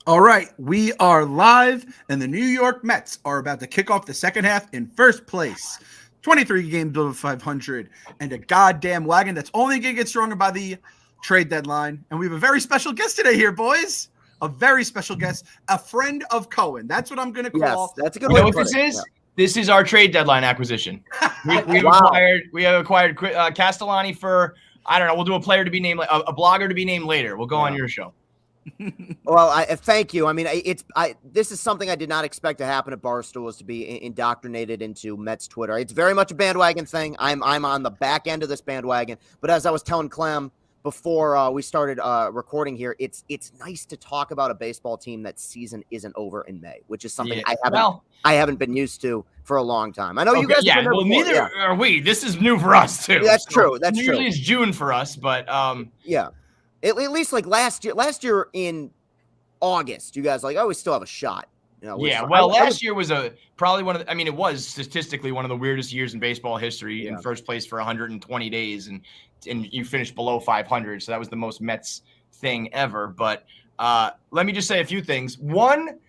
All right, we are live, and the New York Mets are about to kick off the second half in first place. 23 games over 500, and a goddamn wagon that's only going to get stronger by the trade deadline. And we have a very special guest today here, boys. A very special guest, a friend of Cohen. That's what I'm going to call. Yes, that's a good You way know to what put this it. is? Yeah. This is our trade deadline acquisition. We have Wow. acquired Castellani for, I don't know. We'll do a player to be named, a blogger to be named later. We'll go on your show. Well, I thank you. I mean, this is something I did not expect to happen at Barstool, is to be indoctrinated into Mets Twitter. It's very much a bandwagon thing. I'm on the back end of this bandwagon. But as I was telling Clem before we started recording here, it's nice to talk about a baseball team that season isn't over in May, which is something I haven't been used to for a long time. I know you guys. Yeah, well, neither are we. This is new for us too. That's true. That's true. Usually it's June for us, but yeah. At least like last year in August, you guys like, oh, we still have a shot. You know, yeah. Well, last year was probably one of the, I mean, it was statistically one of the weirdest years in baseball history. In first place for 120 days, and you finished below 500, so that was the most Mets thing ever. But let me just say a few things. One,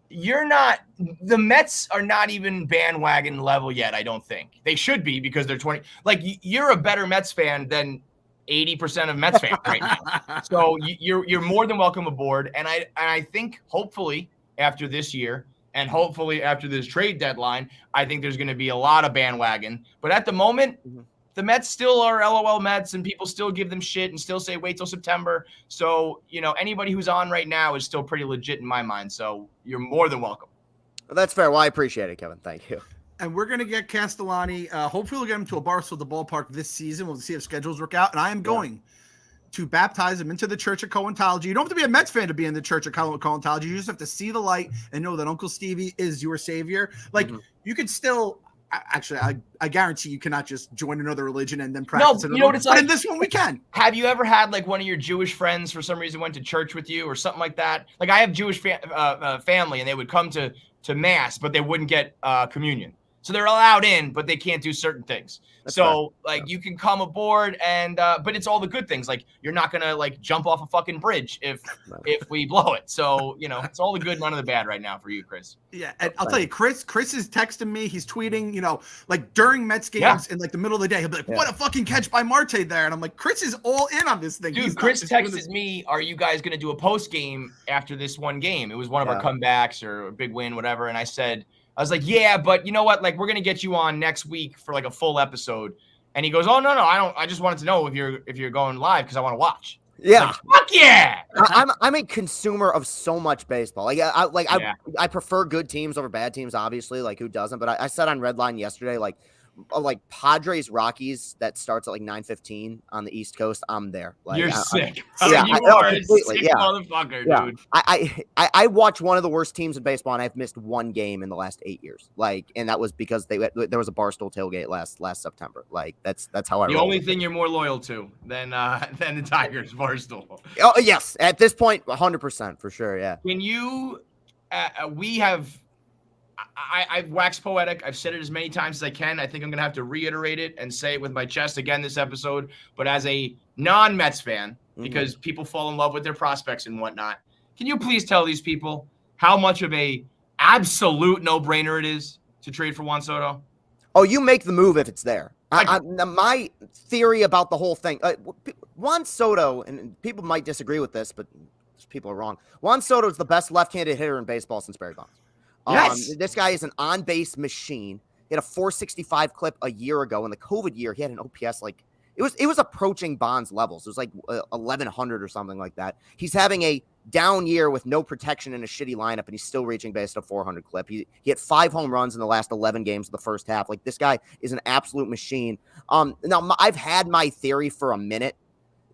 the Mets are not even bandwagon level yet. I don't think they should be, because they're 20. Like, you're a better Mets fan than 80% of Mets fans right now. So you're more than welcome aboard. And I think hopefully after this year, and hopefully after this trade deadline, I think there's going to be a lot of bandwagon. But at the moment, the Mets still are LOL Mets, and people still give them shit and still say wait till September. So, anybody who's on right now is still pretty legit in my mind. So you're more than welcome. Well, that's fair. Well, I appreciate it, Kevin. Thank you. And we're going to get Castellani. Hopefully, we'll get him to a Barstool, the ballpark this season. We'll see if schedules work out. And I am going to baptize him into the Church of Cohentology. You don't have to be a Mets fan to be in the Church of Cohentology. You just have to see the light and know that Uncle Stevie is your savior. Like, you could still. Actually, I guarantee you cannot just join another religion and then practice. No, you know what it's like. And this one we can. Have you ever had like one of your Jewish friends for some reason went to church with you or something like that? Like, I have Jewish family, and they would come to mass, but they wouldn't get communion. So they're allowed in, but they can't do certain things. That's so you can come aboard, and but it's all the good things. Like, you're not gonna like jump off a fucking bridge if we blow it. So it's all the good, none of the bad right now for you, Chris. Yeah, and I'll tell you, Chris is texting me. He's tweeting, like during Mets games in like the middle of the day. He'll be like, "What a fucking catch by Marte there!" And I'm like, Chris is all in on this thing. Dude, Chris texted me, "Are you guys gonna do a post game after this one game?" It was one of our comebacks or a big win, whatever. And I was like, yeah, but you know what? Like, we're going to get you on next week for like a full episode. And he goes, oh, no, I just wanted to know if you're going live because I want to watch. Yeah. Like, fuck yeah. I'm a consumer of so much baseball. I prefer good teams over bad teams, obviously. Like, who doesn't? But I said on Redline yesterday, like Padres Rockies that starts at like 9:15 on the East Coast. I'm there. Like, you're sick. You are a sick motherfucker, dude. I watched one of the worst teams in baseball, and I've missed one game in the last 8 years. Like, and that was because there was a Barstool tailgate last September. Like, that's how I. The only thing you're more loyal to than the Tigers, Barstool. Oh yes, at this point, 100% for sure. Yeah. Can you? We have. I've waxed poetic. I've said it as many times as I can. I think I'm going to have to reiterate it and say it with my chest again this episode. But as a non-Mets fan, because people fall in love with their prospects and whatnot, can you please tell these people how much of a absolute no-brainer it is to trade for Juan Soto? Oh, you make the move if it's there. My theory about the whole thing, Juan Soto, and people might disagree with this, but people are wrong. Juan Soto is the best left-handed hitter in baseball since Barry Bonds. Yes. This guy is an on-base machine. He had a 465 clip a year ago. In the COVID year, he had an OPS like it was approaching Bonds levels. It was like 1,100 or something like that. He's having a down year with no protection in a shitty lineup, and he's still reaching base at a 400 clip. He hit 5 home runs in the last 11 games of the first half. Like, this guy is an absolute machine. Now I've had my theory for a minute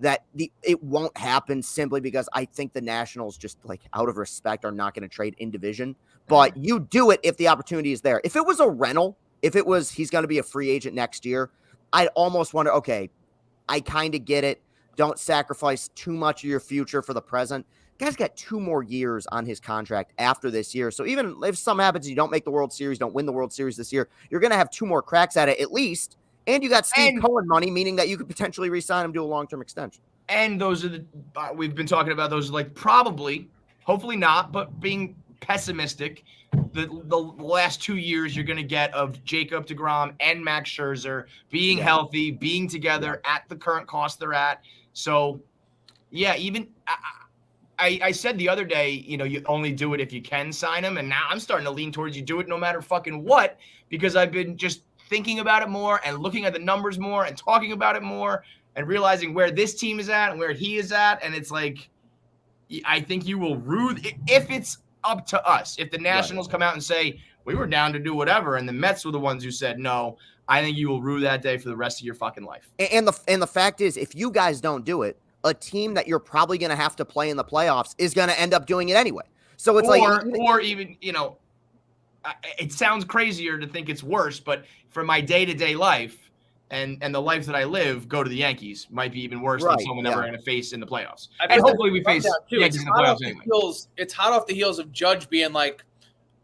that it won't happen simply because I think the Nationals, just like out of respect, are not going to trade in division. But you do it if the opportunity is there. If it was a rental, if it was he's going to be a free agent next year, I'd almost wonder, okay, I kind of get it. Don't sacrifice too much of your future for the present. Guy's got 2 more years on his contract after this year. So even if something happens, you don't make the World Series, don't win the World Series this year, you're going to have 2 more cracks at it at least. And you got Steve Cohen money, meaning that you could potentially re-sign him to a long-term extension. And those are we've been talking about those, like, probably hopefully not, but being pessimistic, the last 2 years you're going to get of Jacob deGrom and Max Scherzer being healthy, being together at the current cost they're at. So, yeah, even I said the other day, you only do it if you can sign him. And now I'm starting to lean towards you do it no matter fucking what, because I've been just thinking about it more and looking at the numbers more and talking about it more and realizing where this team is at and where he is at. And it's like, I think you will rue if it's up to us. If the Nationals come out and say, we were down to do whatever, and the Mets were the ones who said no, I think you will rue that day for the rest of your fucking life. And the fact is, if you guys don't do it, a team that you're probably going to have to play in the playoffs is going to end up doing it anyway. So it's or even, it sounds crazier to think it's worse, but for my day-to-day life and the life that I live, go to the Yankees might be even worse than someone that we're going to face in the playoffs. And hopefully we face Yankees in the playoffs anyway. It's hot off the heels of Judge being like,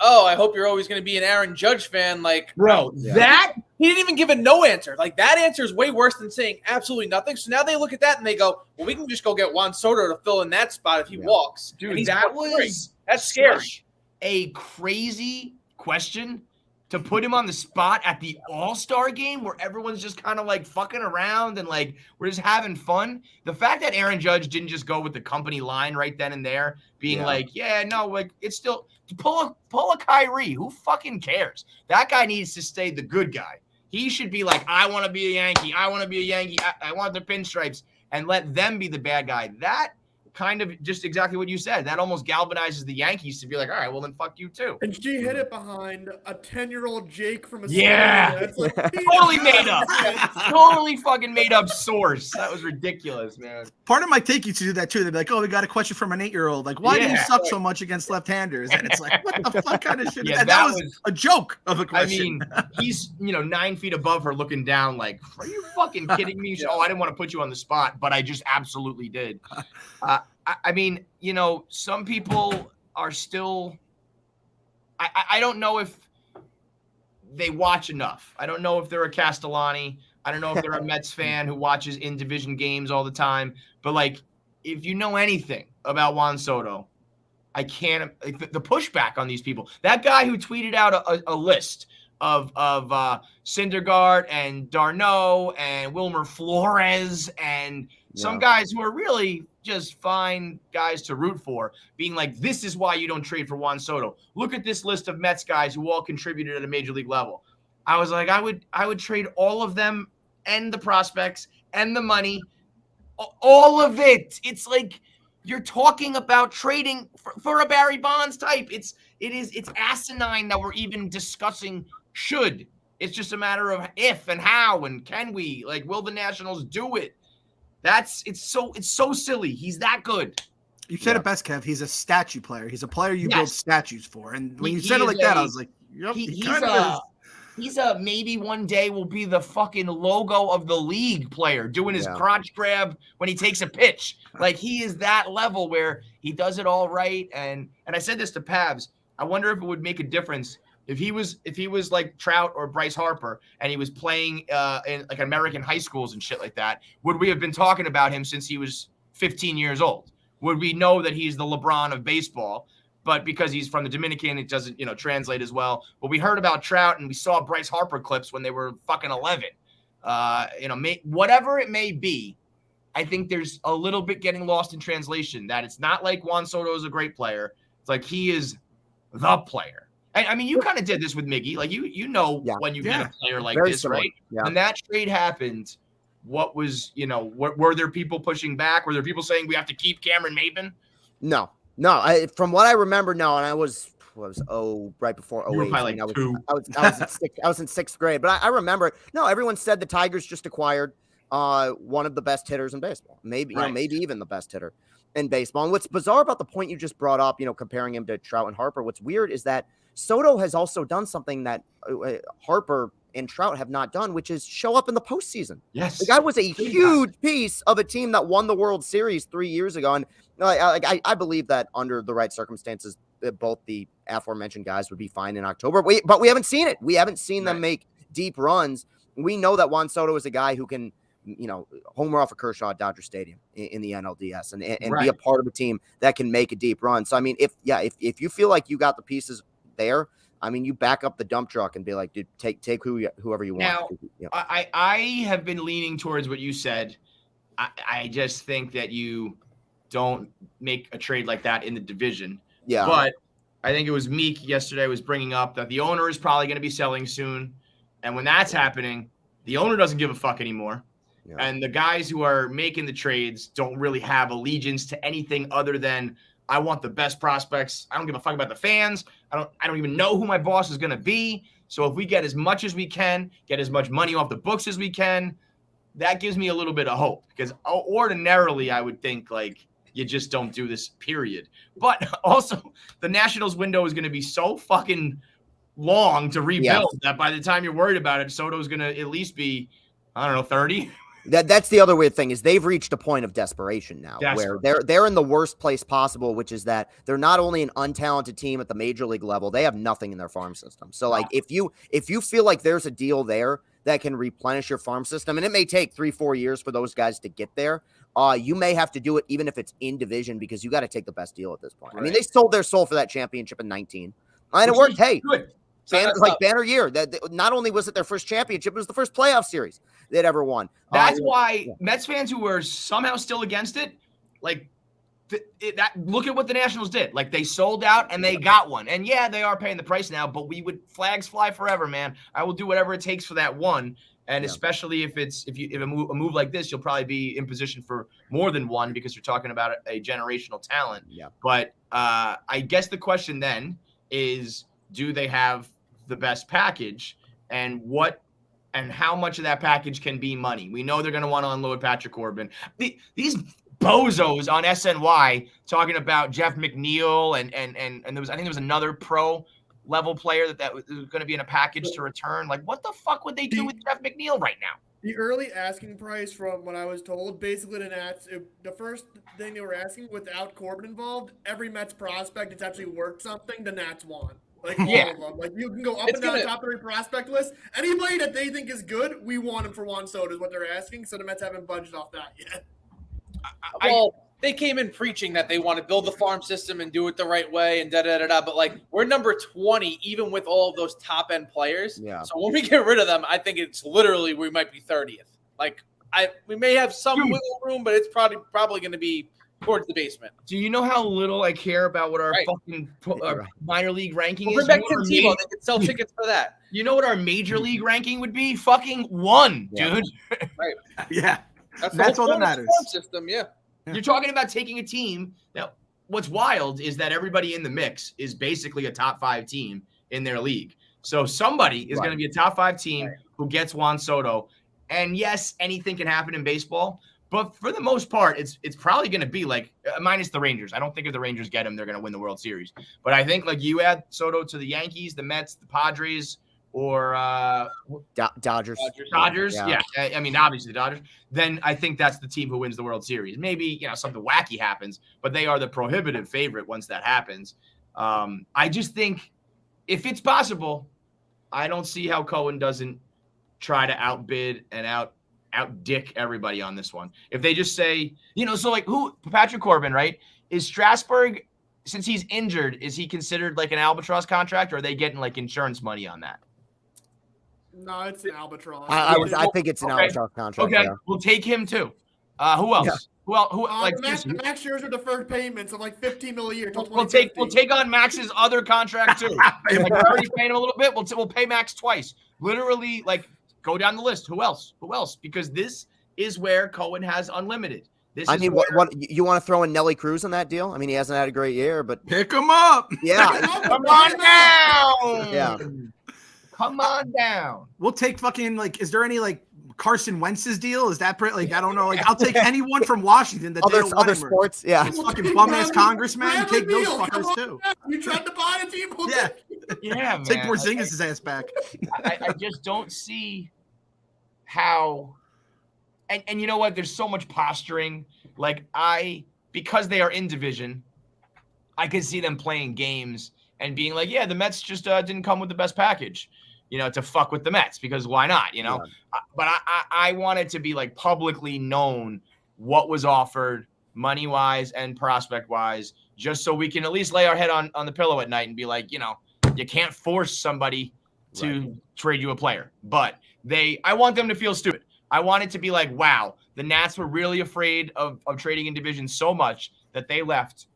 oh, I hope you're always going to be an Aaron Judge fan. Like, bro, that he didn't even give a no answer. Like, that answer is way worse than saying absolutely nothing. So now they look at that and they go, well, we can just go get Juan Soto to fill in that spot if he walks. Dude, that's scary. A crazy question to put him on the spot at the All-Star game where everyone's just kind of like fucking around and like we're just having fun. The fact that Aaron Judge didn't just go with the company line right then and there, being like, it's still pull a Kyrie. Who fucking cares? That guy needs to stay the good guy. He should be like, I want to be a Yankee. I want to be a Yankee. I want the pinstripes, and let them be the bad guy. That kind of just exactly what you said. That almost galvanizes the Yankees to be like, all right, well then fuck you too. And she hit it behind a 10-year-old Jake from a it's like, totally made up. Totally fucking made up source. That was ridiculous, man. Part of my take used to do that too. They'd be like, oh, we got a question from an 8-year-old. Like, why do you suck so much against left-handers? And it's like, what the fuck kind of shit? Yeah, that was a joke of a question. I mean, he's 9 feet above her looking down like, are you fucking kidding me? Oh, I didn't want to put you on the spot, but I just absolutely did. I mean, some people are still I don't know if they watch enough. I don't know if they're a Castellani. I don't know if they're a Mets fan who watches in-division games all the time. But, like, if you know anything about Juan Soto, I can't – the pushback on these people. That guy who tweeted out a list of Syndergaard and Darno and Wilmer Flores and some guys who are really – just fine guys to root for, being like, this is why you don't trade for Juan Soto. Look at this list of Mets guys who all contributed at a major league level. I was like, I would trade all of them and the prospects and the money, all of it. It's like you're talking about trading for a Barry Bonds type. It's asinine that we're even discussing should. It's just a matter of if and how and can we, like, will the Nationals do it? It's so silly. He's that good. You said it best, Kev. He's a statue player. He's a player you build statues for. And when you said it like that, I was like, yep, he's a maybe one day will be the fucking logo of the league player doing his crotch grab when he takes a pitch. Like, he is that level where he does it all right. And I said this to Pavs. I wonder if it would make a difference if he was like Trout or Bryce Harper and he was playing in like American high schools and shit like that. Would we have been talking about him since he was 15 years old? Would we know that he's the LeBron of baseball? But because he's from the Dominican, it doesn't, translate as well. But we heard about Trout and we saw Bryce Harper clips when they were fucking 11. Whatever it may be, I think there's a little bit getting lost in translation, that it's not like Juan Soto is a great player. It's like he is the player. I mean, you kind of did this with Miggy. Like, when you get a player like this, similar. Right? Yeah. When that trade happened, what was, were there people pushing back? Were there people saying we have to keep Cameron Maybin? No. From what I remember, no. And I was right before 08. You were probably like 2. I was in 6th grade. But I remember, no, everyone said the Tigers just acquired one of the best hitters in baseball. Maybe, maybe even the best hitter in baseball. And what's bizarre about the point you just brought up, comparing him to Trout and Harper, what's weird is that Soto has also done something that Harper and Trout have not done, which is show up in the postseason. Yes. The guy was a huge piece of a team that won the World Series 3 years ago. And I believe that under the right circumstances, both the aforementioned guys would be fine in October. But we haven't seen it. We haven't seen them make deep runs. We know that Juan Soto is a guy who can homer off of Kershaw at Dodger Stadium in the NLDS and Right. be a part of a team that can make a deep run. So, I mean, if you feel like you got the pieces there, I mean, you back up the dump truck and be like, dude, take whoever you want. Now, I have been leaning towards what you said. I just think that you don't make a trade like that in the division. Yeah. But I think it was Meek yesterday was bringing up that the owner is probably going to be selling soon. And when that's happening, the owner doesn't give a fuck anymore. Yeah. And the guys who are making the trades don't really have allegiance to anything other than I want the best prospects. I don't give a fuck about the fans. I don't even know who my boss is going to be. So if we get as much as we can, get as much money off the books as we can, that gives me a little bit of hope, because ordinarily I would think like you just don't do this, period. But also the Nationals window is going to be so fucking long to rebuild that by the time you're worried about it, Soto's going to at least be, I don't know, 30. That's the other weird thing is they've reached a point of desperation now where they're in the worst place possible, which is that they're not only an untalented team at the major league level, they have nothing in their farm system. So like if you feel like there's a deal there that can replenish your farm system, and it may take 3-4 years for those guys to get there, you may have to do it even if it's in division, because you got to take the best deal at this point. Right. I mean, they sold their soul for that championship in 19, and it worked. Hey, good. Banner year. That not only was it their first championship, it was the first playoff series they'd ever won. That's why Mets fans who were somehow still against it, like look at what the Nationals did. Like they sold out and they got one. And yeah, they are paying the price now, but flags fly forever, man. I will do whatever it takes for that one. And especially if a move like this, you'll probably be in position for more than one, because you're talking about a generational talent. Yeah. But I guess the question then is, do they have the best package, and how much of that package can be money? We know they're going to want to unload Patrick Corbin. These bozos on SNY talking about Jeff McNeil and there was another pro level player that was going to be in a package to return. Like, what the fuck would they do with Jeff McNeil right now? The early asking price, from what I was told, basically the Nats, the first thing they were asking without Corbin involved, every Mets prospect that's actually worth something, the Nats want. Like, all of them. Like, you can go up and down the top 3 prospect list. Anybody that they think is good, we want him for Juan Soto is what they're asking. So the Mets haven't budged off that yet. They came in preaching that they want to build the farm system and do it the right way and da-da-da-da. But, like, we're number 20, even with all of those top-end players. Yeah. So when we get rid of them, I think it's literally we might be 30th. Like, we may have some wiggle room, but it's probably going to be towards the basement. Do you know how little I care about what our fucking minor league ranking is? Bring back Tim Tebow. They could sell tickets for that. You know what our major league ranking would be? Fucking 1, dude. Right. Yeah. That's all that matters. System, yeah. You're talking about taking a team. Now, what's wild is that everybody in the mix is basically a top 5 team in their league. So somebody is going to be a top 5 team who gets Juan Soto. And yes, anything can happen in baseball. But for the most part, it's probably going to be like minus the Rangers. I don't think if the Rangers get him, they're going to win the World Series. But I think like you add Soto to the Yankees, the Mets, the Padres, or Dodgers. Yeah. I mean, obviously the Dodgers. Then I think that's the team who wins the World Series. Maybe, something wacky happens, but they are the prohibitive favorite once that happens. I just think if it's possible, I don't see how Cohen doesn't try to outbid and outdick everybody on this one. If they just say, so like Patrick Corbin, right? Is Strasburg, since he's injured, is he considered like an albatross contract, or are they getting like insurance money on that? No, it's an albatross. I think it's an albatross contract. Okay, yeah. We'll take him too. Who else? Yeah. Who like Max Scherzer deferred payments of like $15 million a year. We'll take on Max's other contract too. Like we're already paying him a little bit. We'll pay Max twice. Literally, like go down the list. Who else? Because this is where Cohen has unlimited. What you want to throw in Nelly Cruz on that deal? I mean, he hasn't had a great year, but pick him up. Yeah, come on down. Yeah, come on down. We'll take fucking is there any Carson Wentz's deal? Is that I don't know. I'll take anyone from Washington that other sports. Yeah, those fucking bum ass congressmen. Take those fuckers too. You tried to buy a team. Yeah, man. Take Porzingis' ass back. I just don't see how. And you know what? There's so much posturing. Because they are in division, I could see them playing games and being like, yeah, the Mets just didn't come with the best package. to fuck with the Mets, because why not, Yeah. But I wanted to be like publicly known what was offered money wise and prospect wise, just so we can at least lay our head on the pillow at night and be like, you can't force somebody to trade you a player. But I want them to feel stupid. I want it to be like, wow, the Nats were really afraid of trading in division so much that they left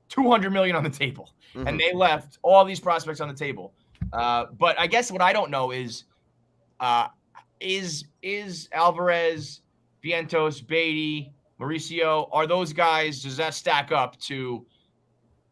$200 million on the table, and they left all these prospects on the table. But I guess what I don't know is Alvarez, Vientos, Beatty, Mauricio, are those guys, does that stack up to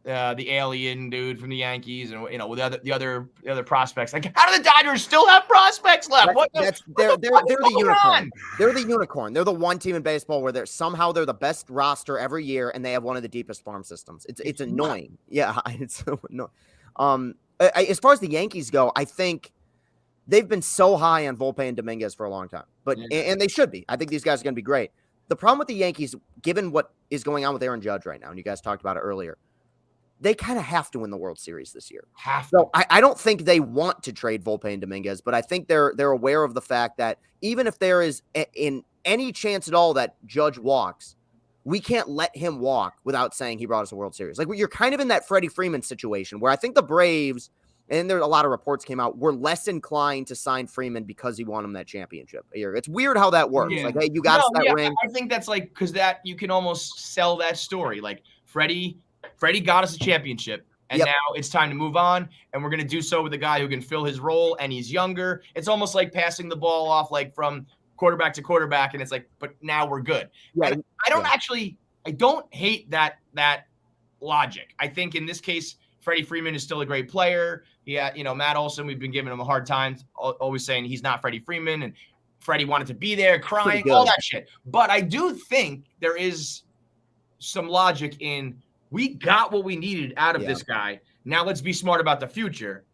the alien dude from the Yankees and with the other prospects? Like, how do the Dodgers still have prospects left? They're the unicorn. They're the unicorn. They're the one team in baseball where they're the best roster every year, and they have one of the deepest farm systems. It's annoying. Yeah, it's so annoying. As far as the Yankees go, I think they've been so high on Volpe and Dominguez for a long time, and they should be. I think these guys are going to be great. The problem with the Yankees, given what is going on with Aaron Judge right now, and you guys talked about it earlier, they kind of have to win the World Series this year. So I don't think they want to trade Volpe and Dominguez, but I think they're aware of the fact that even if there is in any chance at all that Judge walks, we can't let him walk without saying he brought us a World Series. Like, you're kind of in that Freddie Freeman situation where I think the Braves, and there a lot of reports came out, were less inclined to sign Freeman because he won him that championship. It's weird how that works. Yeah. Like, hey, you got us that ring. I think that's like, because that you can almost sell that story. Like, Freddie got us a championship, and now it's time to move on, and we're going to do so with a guy who can fill his role, and he's younger. It's almost like passing the ball off like from quarterback to quarterback, and it's like, but now we're good. Yeah, I don't hate that logic. I think in this case, Freddie Freeman is still a great player. Yeah, Matt Olson, we've been giving him a hard time, always saying he's not Freddie Freeman, and Freddie wanted to be there, crying, all that shit. But I do think there is some logic in, we got what we needed out of this guy. Now let's be smart about the future.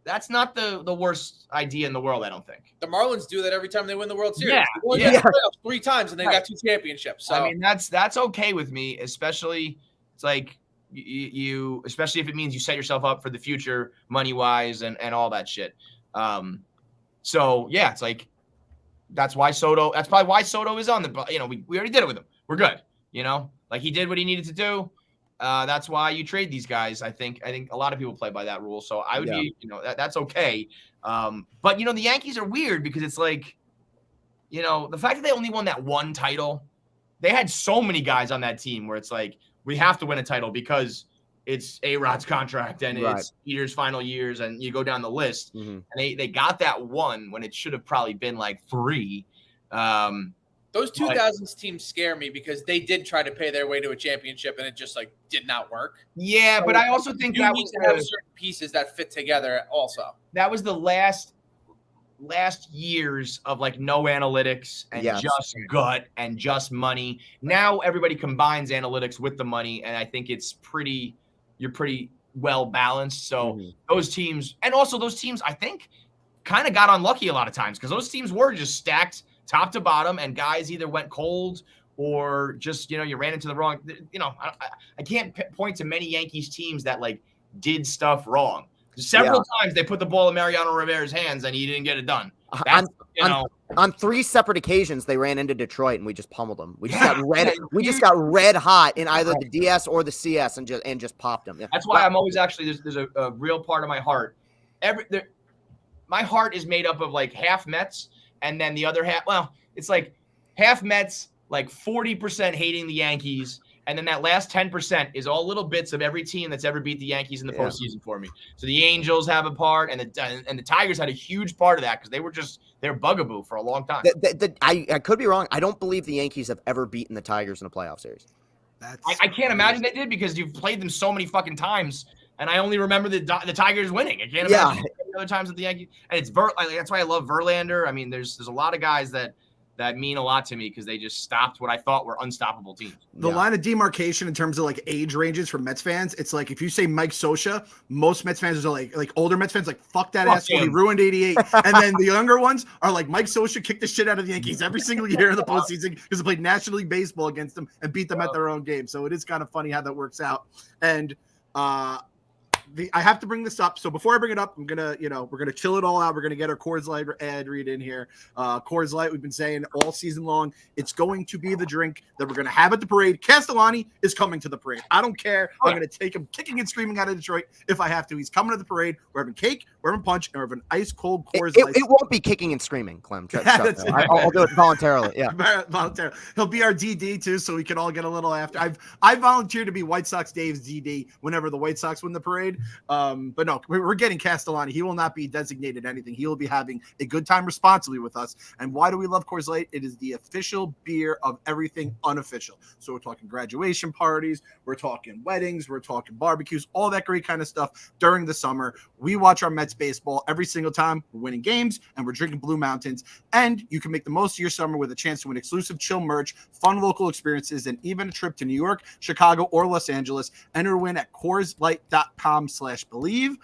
That's not the worst idea in the world, I don't think. The Marlins do that every time they win the World Series. Yeah. They won the playoffs 3 times, and they got 2 championships. So I mean, that's okay with me, especially it's like you especially if it means you set yourself up for the future money-wise and all that shit. So yeah, it's like that's probably why Soto is on the we already did it with him. We're good. Like, he did what he needed to do. That's why you trade these guys. I think a lot of people play by that rule. So I would be, that's okay. But the Yankees are weird because it's like, the fact that they only won that one title, they had so many guys on that team where it's like, we have to win a title because it's A-Rod's contract and it's Peter's final years, and you go down the list. And they got that one when it should have probably been like 3. Those 2000s teams scare me because they did try to pay their way to a championship, and it just did not work. Yeah, but I also think you need to have certain pieces that fit together also. That was the last years of no analytics and just gut and just money. Now everybody combines analytics with the money, and I think you're pretty well balanced. So those teams, and also those teams, I think, kind of got unlucky a lot of times because those teams were just stacked top to bottom, and guys either went cold or just, you ran into the wrong, I can't point to many Yankees teams that did stuff wrong. Several times they put the ball in Mariano Rivera's hands and he didn't get it done. On 3 separate occasions, they ran into Detroit and we just pummeled them. We just got red hot in either the DS or the CS and just popped them. Yeah. That's why I'm always there's a real part of my heart. My heart is made up of half Mets, and then the other half, it's half Mets, 40% hating the Yankees, and then that last 10% is all little bits of every team that's ever beat the Yankees in the postseason for me. So the Angels have a part, and the Tigers had a huge part of that because they're bugaboo for a long time. I could be wrong. I don't believe the Yankees have ever beaten the Tigers in a playoff series. I can't imagine they did because you've played them so many fucking times, and I only remember the Tigers winning. I can't imagine other times with the Yankees. And it's that's why I love Verlander. I mean, there's a lot of guys that mean a lot to me because they just stopped what I thought were unstoppable teams. The line of demarcation in terms of age ranges for Mets fans, it's if you say Mike Scioscia, most Mets fans are like older Mets fans fuck that asshole, he ruined 88. And then the younger ones are Mike Scioscia kicked the shit out of the Yankees every single year in the postseason because they played National League Baseball against them and beat them at their own game. So it is kind of funny how that works out. And I have to bring this up. So before I bring it up, I'm gonna, we're gonna chill it all out. We're gonna get our Coors Light ad read in here. Coors Light, we've been saying all season long, it's going to be the drink that we're gonna have at the parade. Castellani is coming to the parade. I don't care. I'm gonna take him kicking and screaming out of Detroit if I have to. He's coming to the parade. We're having cake, we're having punch, and we're having ice cold Coors Light. It won't be kicking and screaming, Clem. I'll do it voluntarily. Yeah, voluntarily. He'll be our DD too, so we can all get a little after. I volunteered to be White Sox Dave's DD whenever the White Sox win the parade. But no, we're getting Castellani. He will not be designated anything. He will be having a good time responsibly with us. And why do we love Coors Light? It is the official beer of everything unofficial. So we're talking graduation parties, we're talking weddings, we're talking barbecues, all that great kind of stuff during the summer. We watch our Mets baseball every single time. We're winning games and we're drinking Blue Mountains. And you can make the most of your summer with a chance to win exclusive chill merch, fun local experiences, and even a trip to New York, Chicago, or Los Angeles. Enter win at CoorsLight.com/believe.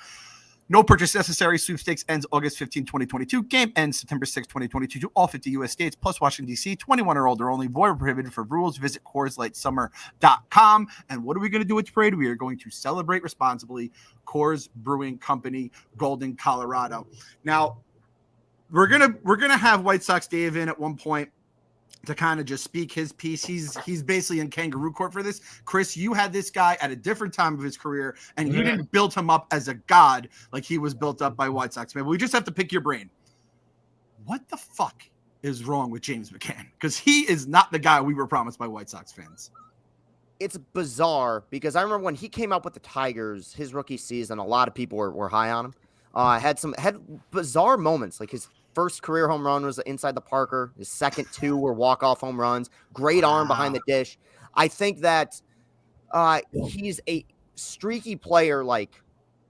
No purchase necessary. Sweepstakes ends August 15, 2022. Game ends September 6, 2022 to all 50 U.S. states, plus Washington, D.C. 21 or older only. Void or prohibited for rules. Visit CoorsLightSummer.com. And what are we going to do with the parade? We are going to celebrate responsibly. Coors Brewing Company, Golden, Colorado. Now, we're gonna have White Sox Dave in at one point to kind of just speak his piece. He's basically in kangaroo court for this. Chris, you had this guy at a different time of his career, and you didn't build him up as a god like he was built up by White Sox. Man, we just have to pick your brain. What the fuck is wrong with James McCann? Because he is not the guy we were promised by White Sox fans. It's bizarre because I remember when he came up with the Tigers, his rookie season, a lot of people were high on him. Had bizarre moments, like his first career home run was inside the Parker. His second two were walk-off home runs. Great arm behind the dish. I think that he's a streaky player, like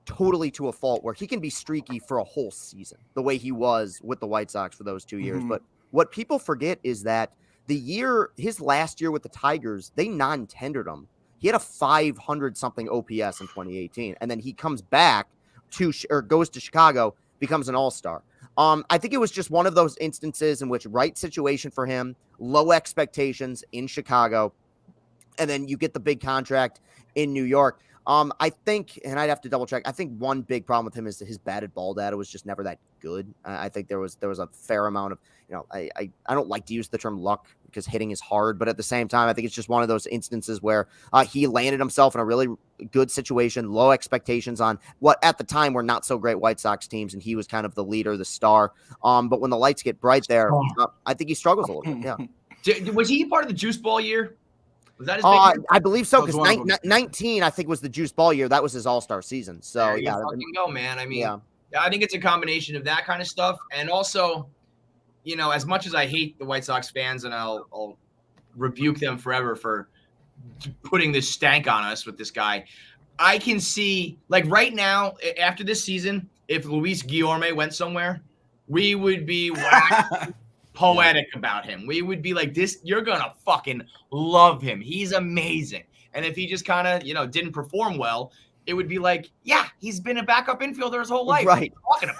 totally to a fault, where he can be streaky for a whole season, the way he was with the White Sox for those 2 years. But what people forget is that his last year with the Tigers, they non-tendered him. He had a 500-something OPS in 2018, and then he comes back goes to Chicago, becomes an all-star. I think it was just one of those instances in which right situation for him, low expectations in Chicago, and then you get the big contract in New York. I think, and I'd have to double check, I think one big problem with him is his batted ball data was just never that good. I think there was a fair amount of, I don't like to use the term luck because hitting is hard, but at the same time, I think it's just one of those instances where he landed himself in a really good situation, low expectations on what at the time were not so great White Sox teams, and he was kind of the leader, the star. But when the lights get bright there, I think he struggles a little bit. Yeah. Was he part of the juice ball year? Was that his big I believe so, because 19, I think, was the juice ball year. That was his all-star season. So, yeah. Fucking go, man. I mean, I think it's a combination of that kind of stuff. And also, as much as I hate the White Sox fans, and I'll rebuke them forever for putting this stank on us with this guy, I can see, like right now, after this season, if Luis Guillorme went somewhere, we would be poetic about him. We would be like, this, you're gonna fucking love him. He's amazing. And if he just kind of, didn't perform well, it would be like, yeah, he's been a backup infielder his whole life. Right. What are you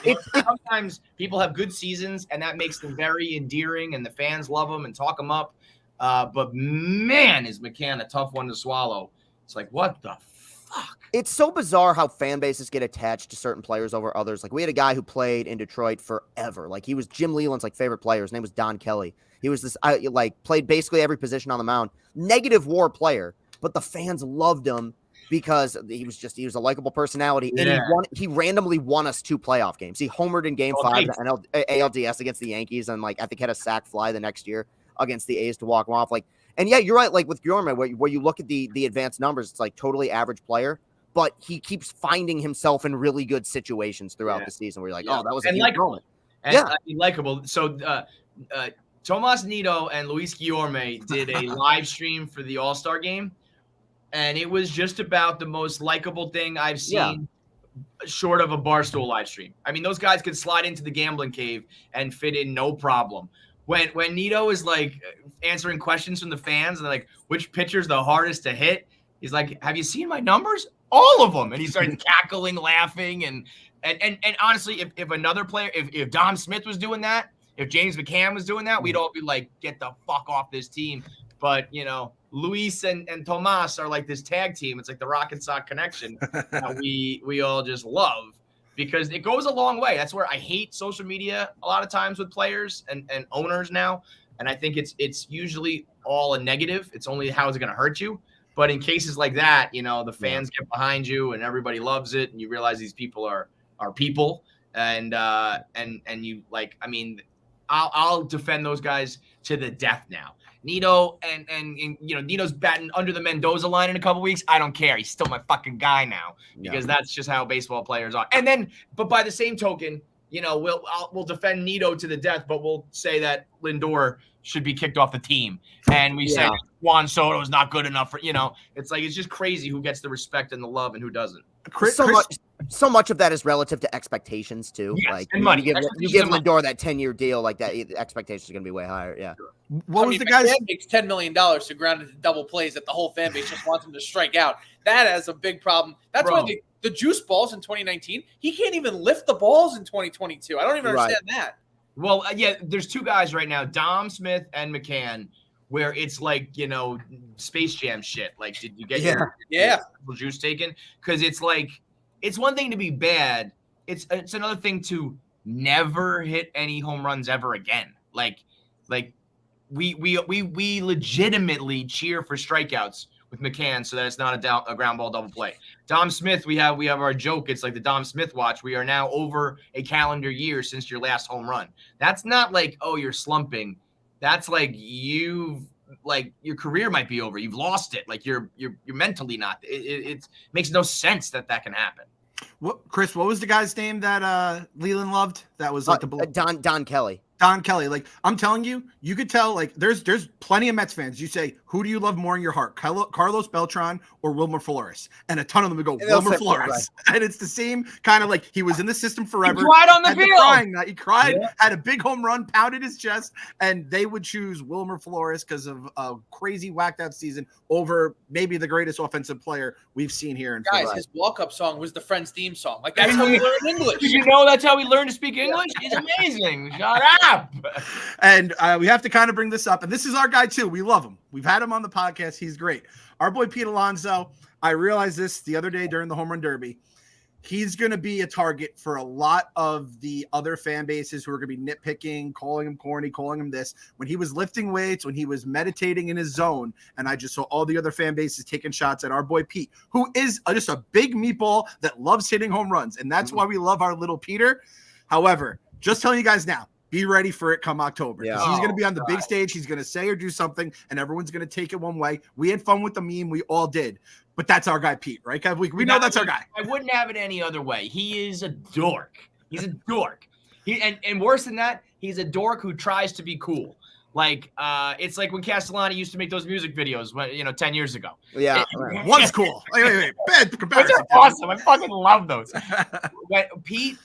talking about? Sometimes people have good seasons, and that makes them very endearing, and the fans love them and talk them up. But man, is McCann a tough one to swallow. It's like, what the fuck? It's so bizarre how fan bases get attached to certain players over others. Like, we had a guy who played in Detroit forever. Like, he was Jim Leland's favorite player. His name was Don Kelly. He was this played basically every position on the mound. Negative WAR player, but the fans loved him because he was a likable personality. And he randomly won us 2 playoff games. He homered in Game 5 ALDS against the Yankees, and I think had a sac fly the next year against the A's to walk him off. And yeah, you're right. Like with Guillorme, where you look at the advanced numbers, it's like totally average player, but he keeps finding himself in really good situations throughout the season where you're like, oh, that was a huge moment. And likable. So Tomas Nido and Luis Guillorme did a live stream for the All-Star game, and it was just about the most likable thing I've seen short of a Barstool live stream. I mean, those guys could slide into the gambling cave and fit in no problem. When Nido is answering questions from the fans and which pitcher's the hardest to hit, he's like, have you seen my numbers? All of them. And he started cackling, laughing. And honestly, if another player, if Dom Smith was doing that, if James McCann was doing that, we'd all be like, get the fuck off this team. But, Luis and Tomas are like this tag team. It's like the Rock and Sock connection that we all just love because it goes a long way. That's where I hate social media a lot of times with players and owners now. And I think it's usually all a negative. It's only how is it going to hurt you. But in cases like that, you know, the fans get behind you and everybody loves it. And you realize these people are people. And you like, I mean, I'll defend those guys to the death now. Nito and you know, Nito's batting under the Mendoza line in a couple weeks. I don't care. He's still my fucking guy now because that's just how baseball players are. And then, but by the same token, you know, we'll defend Nito to the death, but we'll say that Lindor should be kicked off the team. And we say Juan Soto is not good enough for, you know, it's like, it's just crazy who gets the respect and the love and who doesn't. So much of that is relative to expectations too. Yes, like and money. You give Lindor that 10-year deal like that, the expectations are going to be way higher. Yeah. What was the guy's fan makes $10 million to ground into double plays that the whole fan base just wants him to strike out. That is a big problem. That's why the juice balls in 2019, he can't even lift the balls in 2022. I don't even understand that. Well, there's two guys right now, Dom Smith and McCann, where it's like, you know, Space Jam shit. Like, did you get your juice taken? Because it's like, it's one thing to be bad. It's another thing to never hit any home runs ever again. Like we legitimately cheer for strikeouts with McCann so that it's not a ground ball double play. Dom Smith, we have our joke. It's like the Dom Smith watch. We are now over a calendar year since your last home run. That's not like, oh, you're slumping. That's like your career might be over. You've lost it. Like you're mentally not. It makes no sense that can happen. Chris, what was the guy's name that Leland loved? That was like Don Kelly. Don Kelly. Like, I'm telling you, you could tell, like, there's plenty of Mets fans. You say, who do you love more in your heart, Carlos Beltran or Wilmer Flores? And a ton of them would go, Wilmer Flores. Right. And it's the same kind of like, he was in the system forever. He cried on the field. He cried, had a big home run, pounded his chest, and they would choose Wilmer Flores because of a crazy whacked out season over maybe the greatest offensive player we've seen here. Guys, his walk-up song was the Friends theme song. Like, that's how we learned English. Did you know that's how we learned to speak English? It's amazing. Shut up. And we have to kind of bring this up. And this is our guy, too. We love him. We've had him on the podcast. He's great. Our boy Pete Alonso, I realized this the other day during the Home Run Derby. He's going to be a target for a lot of the other fan bases who are going to be nitpicking, calling him corny, calling him this. When he was lifting weights, when he was meditating in his zone, and I just saw all the other fan bases taking shots at our boy Pete, who is just a big meatball that loves hitting home runs. And that's why we love our little Peter. However, just telling you guys now, be ready for it come October. Yeah. He's going to be on the big stage. He's going to say or do something, and everyone's going to take it one way. We had fun with the meme. We all did. But that's our guy, Pete, right, Kev? We know that's our guy. I wouldn't have it any other way. He is a dork. He's a dork. And worse than that, he's a dork who tries to be cool. Like, it's like when Castellani used to make those music videos, 10 years ago. Yeah. One's cool. Wait. Bad comparison. Those are awesome. I fucking love those. Pete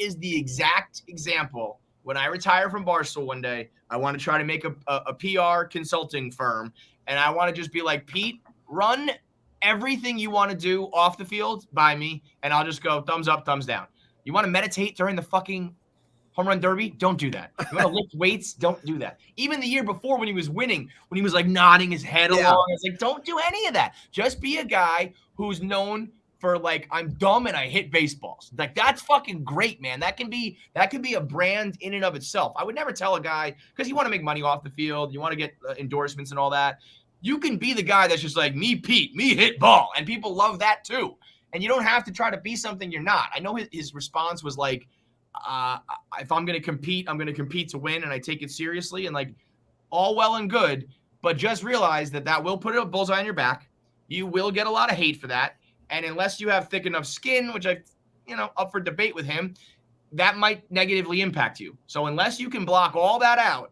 is the exact example. When I retire from Barstool one day, I want to try to make a PR consulting firm, and I want to just be like, Pete, run everything you want to do off the field by me, and I'll just go thumbs up, thumbs down. You want to meditate during the fucking home run derby? Don't do that. You want to lift weights? Don't do that. Even the year before when he was winning, when he was like nodding his head along, I was like, don't do any of that. Just be a guy who's known for like, I'm dumb and I hit baseballs. Like, that's fucking great, man. That can be a brand in and of itself. I would never tell a guy, because you want to make money off the field, you want to get endorsements and all that. You can be the guy that's just like, me, Pete, me hit ball. And people love that too. And you don't have to try to be something you're not. I know his response was like, if I'm going to compete, I'm going to compete to win. And I take it seriously, and like, all well and good, but just realize that will put a bullseye on your back. You will get a lot of hate for that. And unless you have thick enough skin, which up for debate with him, that might negatively impact you. So unless you can block all that out,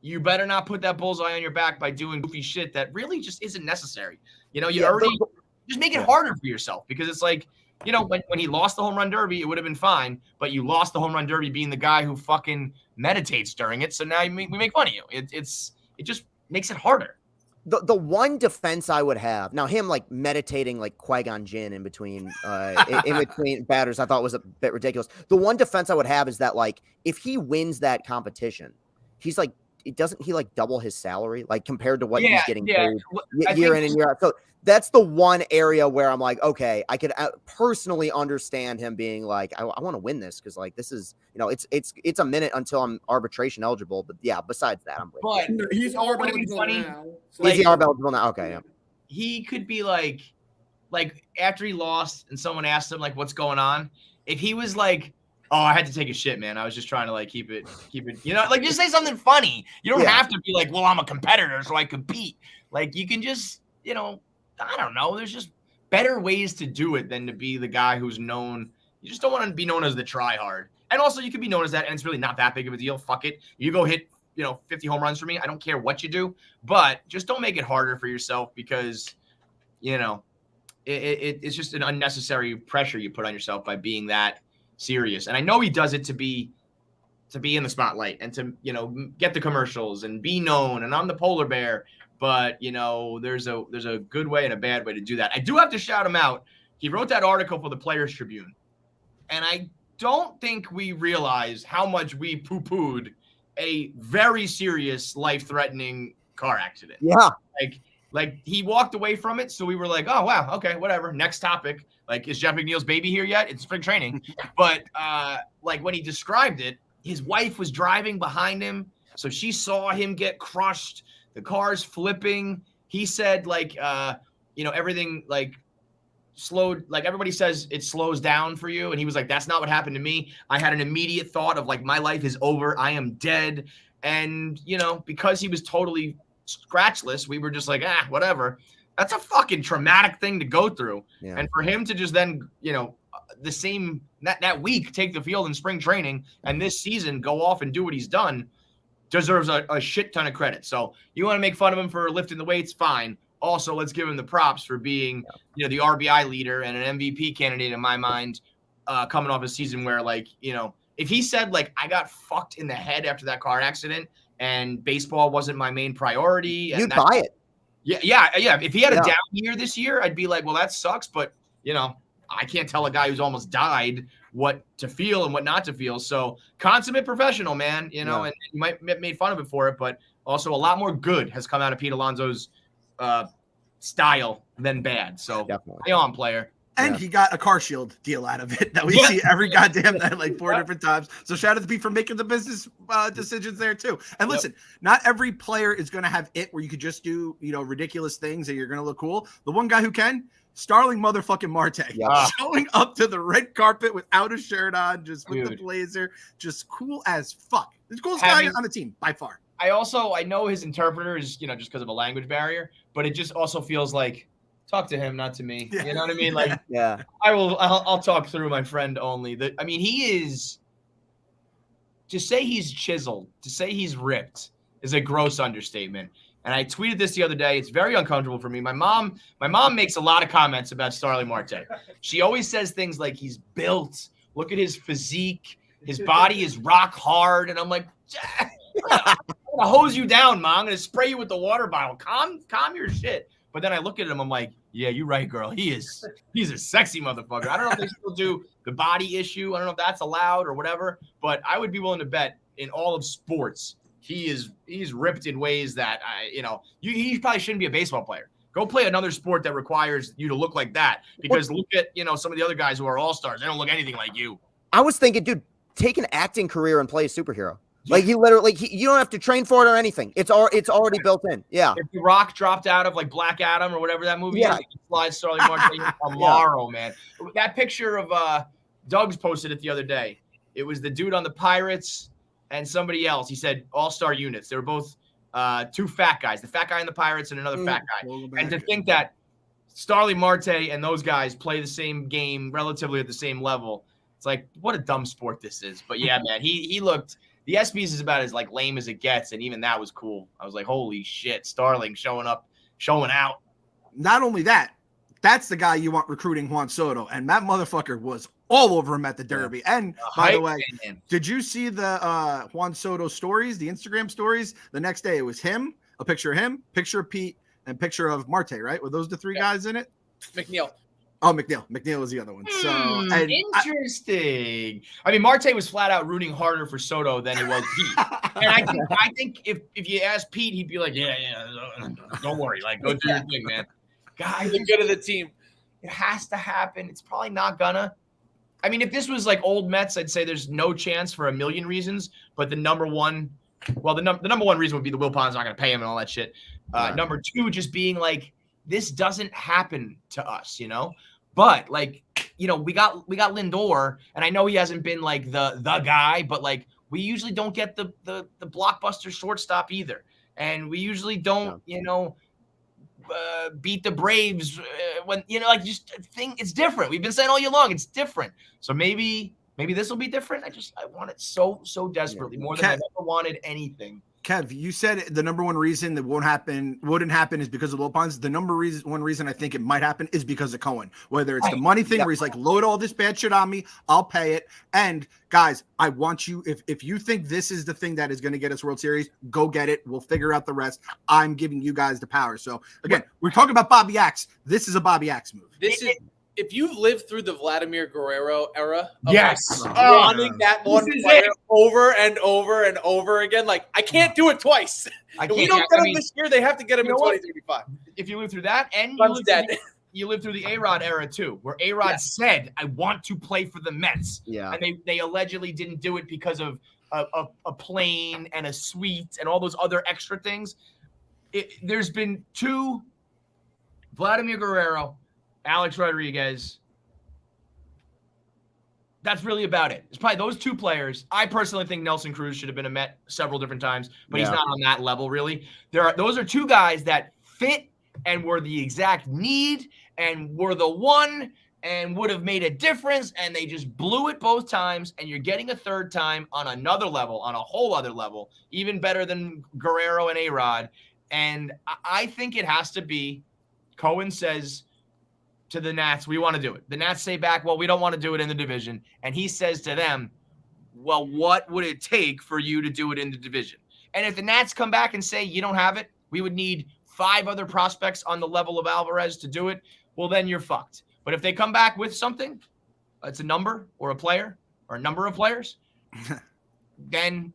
you better not put that bullseye on your back by doing goofy shit that really just isn't necessary. Just make it harder for yourself, because it's like, when he lost the home run derby, it would have been fine, but you lost the home run derby being the guy who fucking meditates during it. So now we make fun of you. It just makes it harder. The one defense I would have now, him like meditating like Qui-Gon Jinn in between batters, I thought was a bit ridiculous. The one defense I would have is that, like, if he wins that competition, he's like doesn't he like double his salary like compared to what Yeah, he's getting yeah. paid I year think- in and year out? So that's the one area where I'm like, okay, I could personally understand him being like, I want to win this because like this is, you know, it's a minute until I'm arbitration eligible. But yeah, besides that, I'm with you. But No, he's you know what would be eligible funny? now. So Is he ARB eligible now? Okay, yeah. He could be like after he lost and someone asked him like what's going on, if he was like, oh, I had to take a shit, man, I was just trying to like keep it, you know, like just say something funny. You don't have to be like, well, I'm a competitor so I compete. Like you can just, you know, I don't know, there's just better ways to do it than to be the guy who's known. You just don't want to be known as the try hard. And also you could be known as that and it's really not that big of a deal. Fuck it, you go hit, you know, 50 home runs for me, I don't care what you do, but just don't make it harder for yourself because, you know, it's just an unnecessary pressure you put on yourself by being that serious. And I know he does it to be in the spotlight and to, you know, get the commercials and be known. And I'm the polar bear, but you know, there's a good way and a bad way to do that. I do have to shout him out. He wrote that article for the Players Tribune, and I don't think we realize how much we poo-pooed a very serious, life-threatening car accident. Yeah. Like he walked away from it, so we were like, oh wow, okay, whatever. Next topic. Like, is Jeff McNeil's baby here yet? It's spring training. But like when he described it, his wife was driving behind him, so she saw him get crushed. The car's flipping. He said like you know, everything like slowed, like everybody says it slows down for you, and he was like, that's not what happened to me. I had an immediate thought of like, my life is over, I am dead. And you know, because he was totally scratchless, we were just like, whatever. That's a fucking traumatic thing to go through. Yeah. And for him to just then, you know, the same that week take the field in spring training and this season go off and do what he's done deserves a shit ton of credit. So you want to make fun of him for lifting the weights, fine. Also, let's give him the props for being, you know, the RBI leader and an MVP candidate in my mind, coming off a season where, like, you know, if he said like, I got fucked in the head after that car accident and baseball wasn't my main priority, and you'd buy it. Yeah. If he had a down year this year, I'd be like, well, that sucks. But, you know, I can't tell a guy who's almost died what to feel and what not to feel. So consummate professional, man, you know, and you might have made fun of it for it, but also a lot more good has come out of Pete Alonso's style than bad. So play on, player. And he got a car shield deal out of it that we see every goddamn night, like 4 different times. So shout out to Pete for making the business decisions there too. And listen, not every player is going to have it where you could just do, you know, ridiculous things and you're going to look cool. The one guy who can, Starling motherfucking Marte, showing up to the red carpet without a shirt on, just with the blazer, just cool as fuck. The coolest guy on the team by far. I know his interpreter is, you know, just because of a language barrier, but it just also feels like, talk to him, not to me. You know what I mean? Like, I'll talk through my friend only. I mean, he is, to say he's chiseled, to say he's ripped is a gross understatement. And I tweeted this the other day. It's very uncomfortable for me. My mom makes a lot of comments about Starling Marte. She always says things like, he's built. Look at his physique. His body is rock hard. And I'm like, I'm gonna hose you down, Mom. I'm gonna spray you with the water bottle. Calm your shit. But then I look at him, I'm like, yeah, you're right, girl. He's a sexy motherfucker. I don't know if they still do the body issue. I don't know if that's allowed or whatever, but I would be willing to bet in all of sports, he's ripped in ways that he probably shouldn't be a baseball player. Go play another sport that requires you to look like that, because look at, you know, some of the other guys who are all-stars. They don't look anything like you. I was thinking, dude, take an acting career and play a superhero. Like you literally, you don't have to train for it or anything. It's already built in. Yeah. If The Rock dropped out of like Black Adam or whatever that movie is, he can slide Starling Marte tomorrow, man. That picture of Doug's posted it the other day. It was the dude on the Pirates and somebody else. He said all-star units. They were both two fat guys. The fat guy on the Pirates and another fat guy. And to think that Starling Marte and those guys play the same game relatively at the same level, it's like, what a dumb sport this is. But yeah, man, he looked. The ESPYs is about as like lame as it gets, and even that was cool. I was like, holy shit, Starling showing up, showing out. Not only that, that's the guy you want recruiting Juan Soto, and that motherfucker was all over him at the Derby. And by the way, did you see the Juan Soto stories, the Instagram stories? The next day it was him, a picture of him, picture of Pete, and picture of Marte, right? Were those the three guys in it? McNeil. Oh, McNeil was the other one. So and interesting. I mean, Marte was flat out rooting harder for Soto than he was Pete. And I think if you ask Pete, he'd be like, yeah, don't worry, like go do your thing, man. Guys, the good of the team. It has to happen. It's probably not gonna. I mean, if this was like old Mets, I'd say there's no chance for a million reasons. But the number one reason would be the Wilpons not gonna pay him and all that shit. Right. Number two, just being like, this doesn't happen to us, But like, we got Lindor, and I know he hasn't been like the guy, but like we usually don't get the blockbuster shortstop either, and we usually don't, beat the Braves when it's different. We've been saying all year long, it's different. So maybe this will be different. I want it so desperately, more than I've ever wanted anything. Kev, you said the number one reason that wouldn't happen is because of Wilpons. The one reason I think it might happen is because of Cohen. Whether it's the money thing where he's like, load all this bad shit on me, I'll pay it. And guys, I want you, if you think this is the thing that is going to get us World Series, go get it. We'll figure out the rest. I'm giving you guys the power. So again, we're talking about Bobby Axe. This is a Bobby Axe move. If you've lived through the Vladimir Guerrero era, wanting that one player over and over and over again, like I can't do it twice. If we don't get him this year, they have to get him in 2035. If you live through that, and you live through the A-Rod era too, where A-Rod said, "I want to play for the Mets," and they allegedly didn't do it because of a plane and a suite and all those other extra things. There's been two, Vladimir Guerrero, Alex Rodriguez. That's really about it. It's probably those two players. I personally think Nelson Cruz should have been a Met several different times, but he's not on that level really. Those are two guys that fit and were the exact need and were the one and would have made a difference, and they just blew it both times, and you're getting a third time on another level, on a whole other level, even better than Guerrero and A-Rod. And I think it has to be, Cohen says to the Nats, we want to do it. The Nats say back, well, we don't want to do it in the division. And he says to them, well, what would it take for you to do it in the division? And if the Nats come back and say, you don't have it, we would need 5 other prospects on the level of Alvarez to do it, well, then you're fucked. But if they come back with something, it's a number or a player or a number of players, then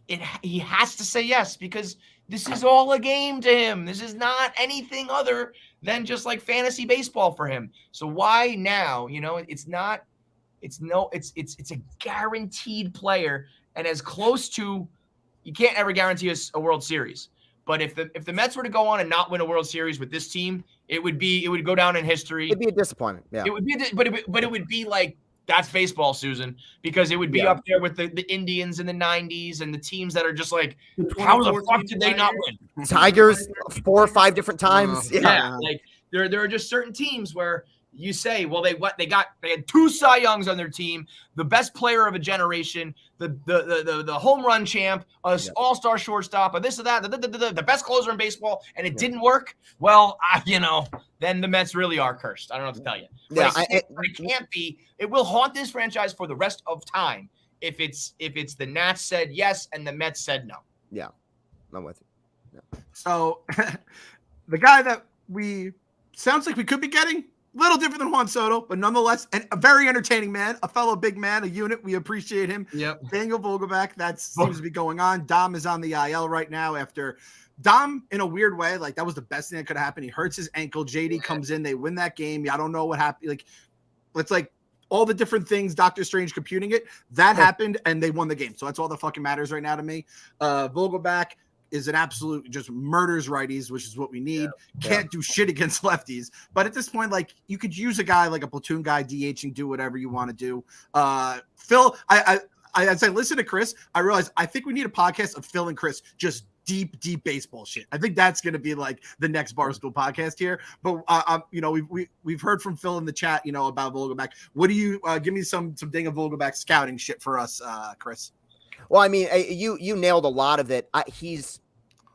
he has to say yes, because this is all a game to him. This is not anything other than just like fantasy baseball for him. So why now? It's a guaranteed player, and as close to, you can't ever guarantee us a World Series. But if the Mets were to go on and not win a World Series with this team, it would go down in history. It'd be a disappointment. Yeah. It would be, but it would be like, that's baseball, Susan, because it would be up there with the Indians in the 90s and the teams that are just like, how the fuck did they not win? Tigers 4 or 5 different times. Like there are just certain teams where you say, well, they had 2 Cy Youngs on their team, the best player of a generation, the home run champ, all-star shortstop, or this or that, the best closer in baseball, and it didn't work. Well, then the Mets really are cursed. I don't know what to tell you. It can't be. It will haunt this franchise for the rest of time if it's the Nats said yes and the Mets said no. Yeah, I'm with you. Yeah. So the guy that sounds like we could be getting, a little different than Juan Soto, but nonetheless, a very entertaining man, a fellow big man, a unit. We appreciate him. Yep. Daniel Vogelbach, that seems to be going on. Dom is on the IL right now after Dom, in a weird way, like that was the best thing that could happen. He hurts his ankle. JD comes in. They win that game. I don't know what happened. Like, it's like all the different things, Doctor Strange computing it. That happened, and they won the game. So that's all that fucking matters right now to me. Vogelbach is an absolute just murders righties, which is what we need. Can't do shit against lefties. But at this point, like, you could use a guy like a platoon guy, DH, and do whatever you want to do. Phil, as I listen to Chris, I realize I think we need a podcast of Phil and Chris just deep baseball shit. I think that's going to be like the next Barstool podcast here. But we've heard from Phil in the chat, about Vogelbach. What do you give me some ding of Vogelbach scouting shit for us, Chris? Well, I mean, you nailed a lot of it. He's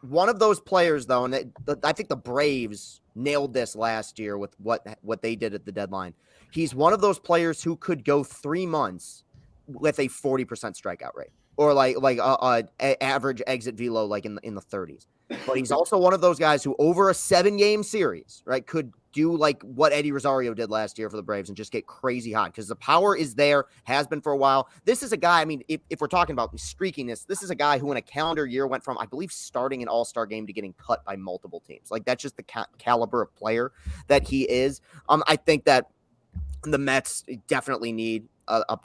one of those players, though, and I think the Braves nailed this last year with what they did at the deadline. He's one of those players who could go 3 months with a 40% strikeout rate, or like a average exit velo like in the 30s. But he's also one of those guys who, over a 7-game series, right, could do like what Eddie Rosario did last year for the Braves and just get crazy hot because the power is there, has been for a while. This is a guy, I mean, if we're talking about streakiness, this is a guy who in a calendar year went from, I believe, starting an all-star game to getting cut by multiple teams. Like, that's just the caliber of player that he is. I think that the Mets definitely need a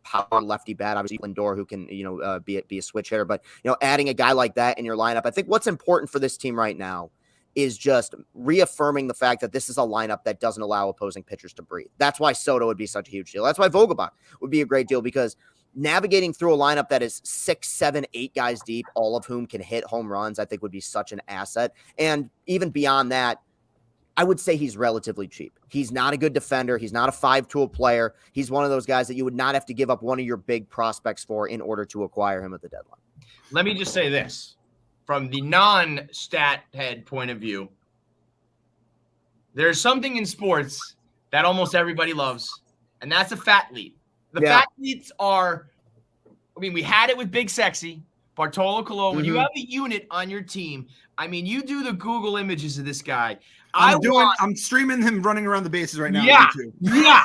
power lefty bat, obviously Lindor, who can, be a switch hitter, but, adding a guy like that in your lineup, I think what's important for this team right now is just reaffirming the fact that this is a lineup that doesn't allow opposing pitchers to breathe. That's why Soto would be such a huge deal. That's why Vogelbach would be a great deal, because navigating through a lineup that is 6, 7, 8 guys deep, all of whom can hit home runs, I think would be such an asset. And even beyond that, I would say he's relatively cheap. He's not a good defender. He's not a 5-tool player. He's one of those guys that you would not have to give up one of your big prospects for in order to acquire him at the deadline. Let me just say this. From the non-stat head point of view, there's something in sports that almost everybody loves, and that's a fat lead. The fat leads are, I mean, we had it with Big Sexy, Bartolo Colon. When you have a unit on your team, I mean, you do the Google images of this guy. I'm streaming him running around the bases right now. Yeah, yeah.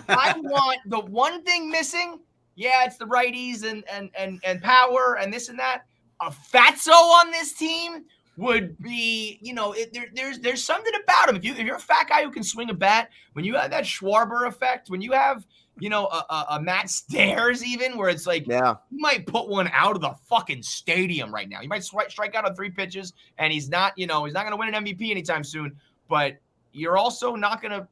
I want the one thing missing. Yeah, it's the righties and power and this and that. A fatso on this team would be, there's something about him. If you're a fat guy who can swing a bat, when you have that Schwarber effect, when you have, a Matt Stairs even, where it's like, you might put one out of the fucking stadium right now. He might strike out on 3 pitches, and he's not going to win an MVP anytime soon. But you're also not going to,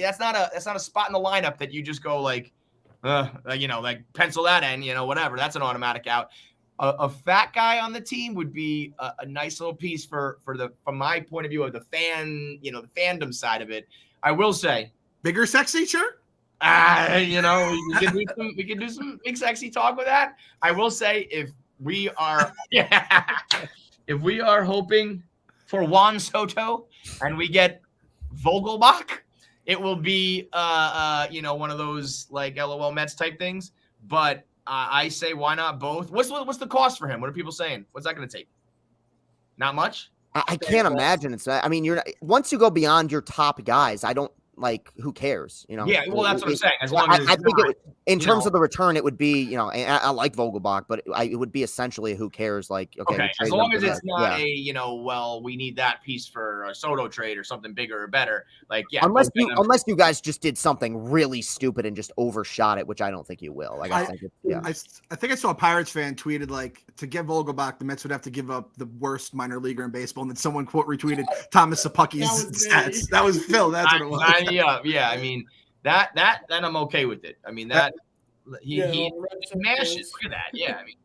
that's not a spot in the lineup that you just go like pencil that in, whatever. That's an automatic out. A fat guy on the team would be a nice little piece from my point of view of the fan, the fandom side of it. I will say, bigger sexy, sure. We can do some big sexy talk with that. I will say, if we are hoping for Juan Soto and we get Vogelbach, it will be one of those like LOL Mets type things. But I say, why not both? What's the cost for him? What are people saying? What's that going to take? Not much. I can't imagine it's. I mean, once you go beyond your top guys, I don't like. Who cares? Yeah, well, that's what I'm saying. As long as I think in terms of the return, it would be. I like Vogelbach, but it would be essentially a who cares. Like, okay, as long as it's not we need that piece for a Soto trade or something bigger or better. Like, unless you guys just did something really stupid and just overshot it, which I don't think you will. Like, I think I saw a Pirates fan tweeted like, to get Vogelbach, the Mets would have to give up the worst minor leaguer in baseball, and then someone quote retweeted Thomas Sapucki's stats. That was Phil. That's what it was. Yeah. I mean that I'm okay with it. I mean that he mashes. Look at that. Yeah. I mean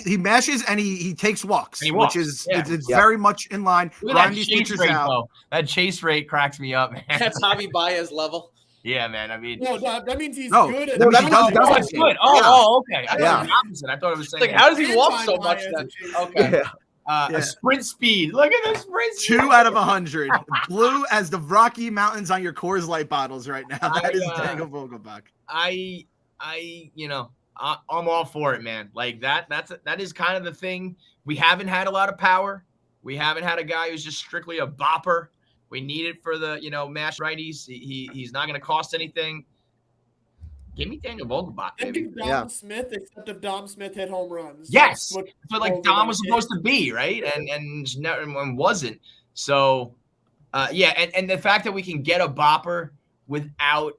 he mashes and he takes walks, which is it's very much in line. That chase rate cracks me up, man. That's Javi Baez level. Yeah, man. I mean, no, that means he's good. At that's good. Okay. I thought it was the opposite. I thought it was saying, like, how does he walk so much then? Okay. A sprint speed. Look at the sprint speed. 2 out of 100. Blue as the Rocky Mountains on your Coors Light bottles right now. That is Daniel Vogelbach. I'm all for it, man. Like that is kind of the thing. We haven't had a lot of power. We haven't had a guy who's just strictly a bopper. We need it for the, mash righties. He's not going to cost anything. Give me Daniel Vogelbach. I think Dom Smith, except if Dom Smith hit home runs. Yes. That's what like Dom was supposed to be, right? And wasn't. So, and the fact that we can get a bopper without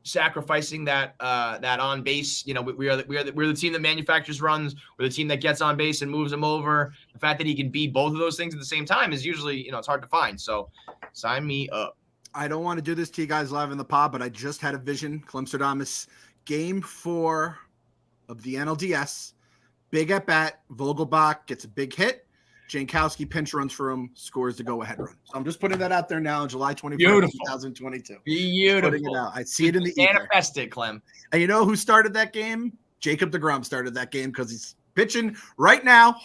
sacrificing that on base, we're the team that manufactures runs. We're the team that gets on base and moves them over. The fact that he can be both of those things at the same time is usually, it's hard to find. So sign me up. I don't want to do this to you guys live in the pod, but I just had a vision. Clem Report, Game 4 of the NLDS. Big at bat. Vogelbach gets a big hit. Jankowski pinch runs for him, scores the go-ahead run. So I'm just putting that out there now, July 24th, 2022. Beautiful. Putting it out. I see it in the manifest it, Clem. And you know who started that game? Jacob deGrom started that game because he's pitching right now.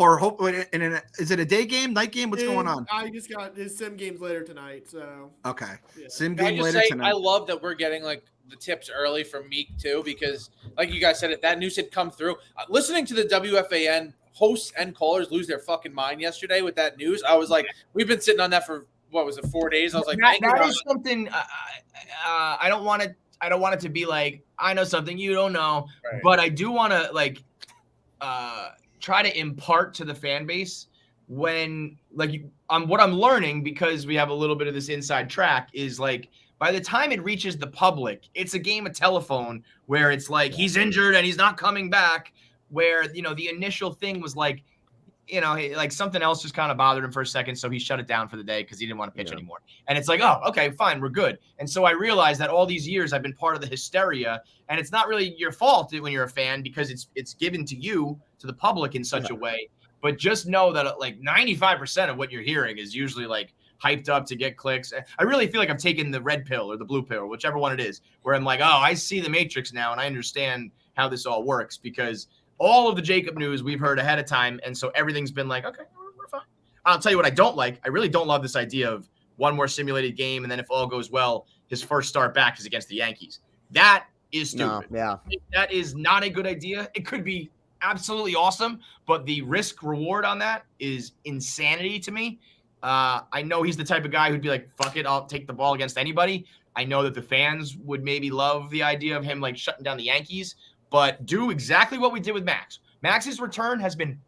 Is it a day game, night game? What's going on? I just got his sim games later tonight. So okay, sim game later tonight. I love that we're getting like the tips early from Meek too, because like you guys said, if that news had come through, listening to the WFAN hosts and callers lose their fucking mind yesterday with that news, I was like, we've been sitting on that for what was it, 4 days? I was like, that is something I don't want it to be like, I know something you don't know, Right. but I do want to like try to impart to the fan base when like what I'm learning, because we have a little bit of this inside track, is like by the time it reaches the public, it's a game of telephone where it's like he's injured and he's not coming back, where, you know, the initial thing was like, you know, like something else just kind of bothered him for a second. So he shut it down for the day because he didn't want to pitch anymore. And it's like, oh, okay, fine, we're good. And so I realized that all these years I've been part of the hysteria, and it's not really your fault when you're a fan, because it's given to you, to the public in such a way. But just know that like 95% of what you're hearing is usually like hyped up to get clicks. I really feel like I'm taking the red pill or the blue pill, whichever one it is, where I'm like, oh, I see the Matrix now and I understand how this all works, because all of the Jacob news we've heard ahead of time. And so everything's been like, okay, we're fine. I'll tell you what I don't like. I really don't love this idea of one more simulated game, and then if all goes well, his first start back is against the Yankees. That is stupid. No, yeah. That is not a good idea. It could be absolutely awesome, but the risk reward on that is insanity to me. I know he's the type of guy who'd be like, fuck it, I'll take the ball against anybody. I know that the fans would maybe love the idea of him like shutting down the Yankees, but do exactly what we did with Max. Max's return has been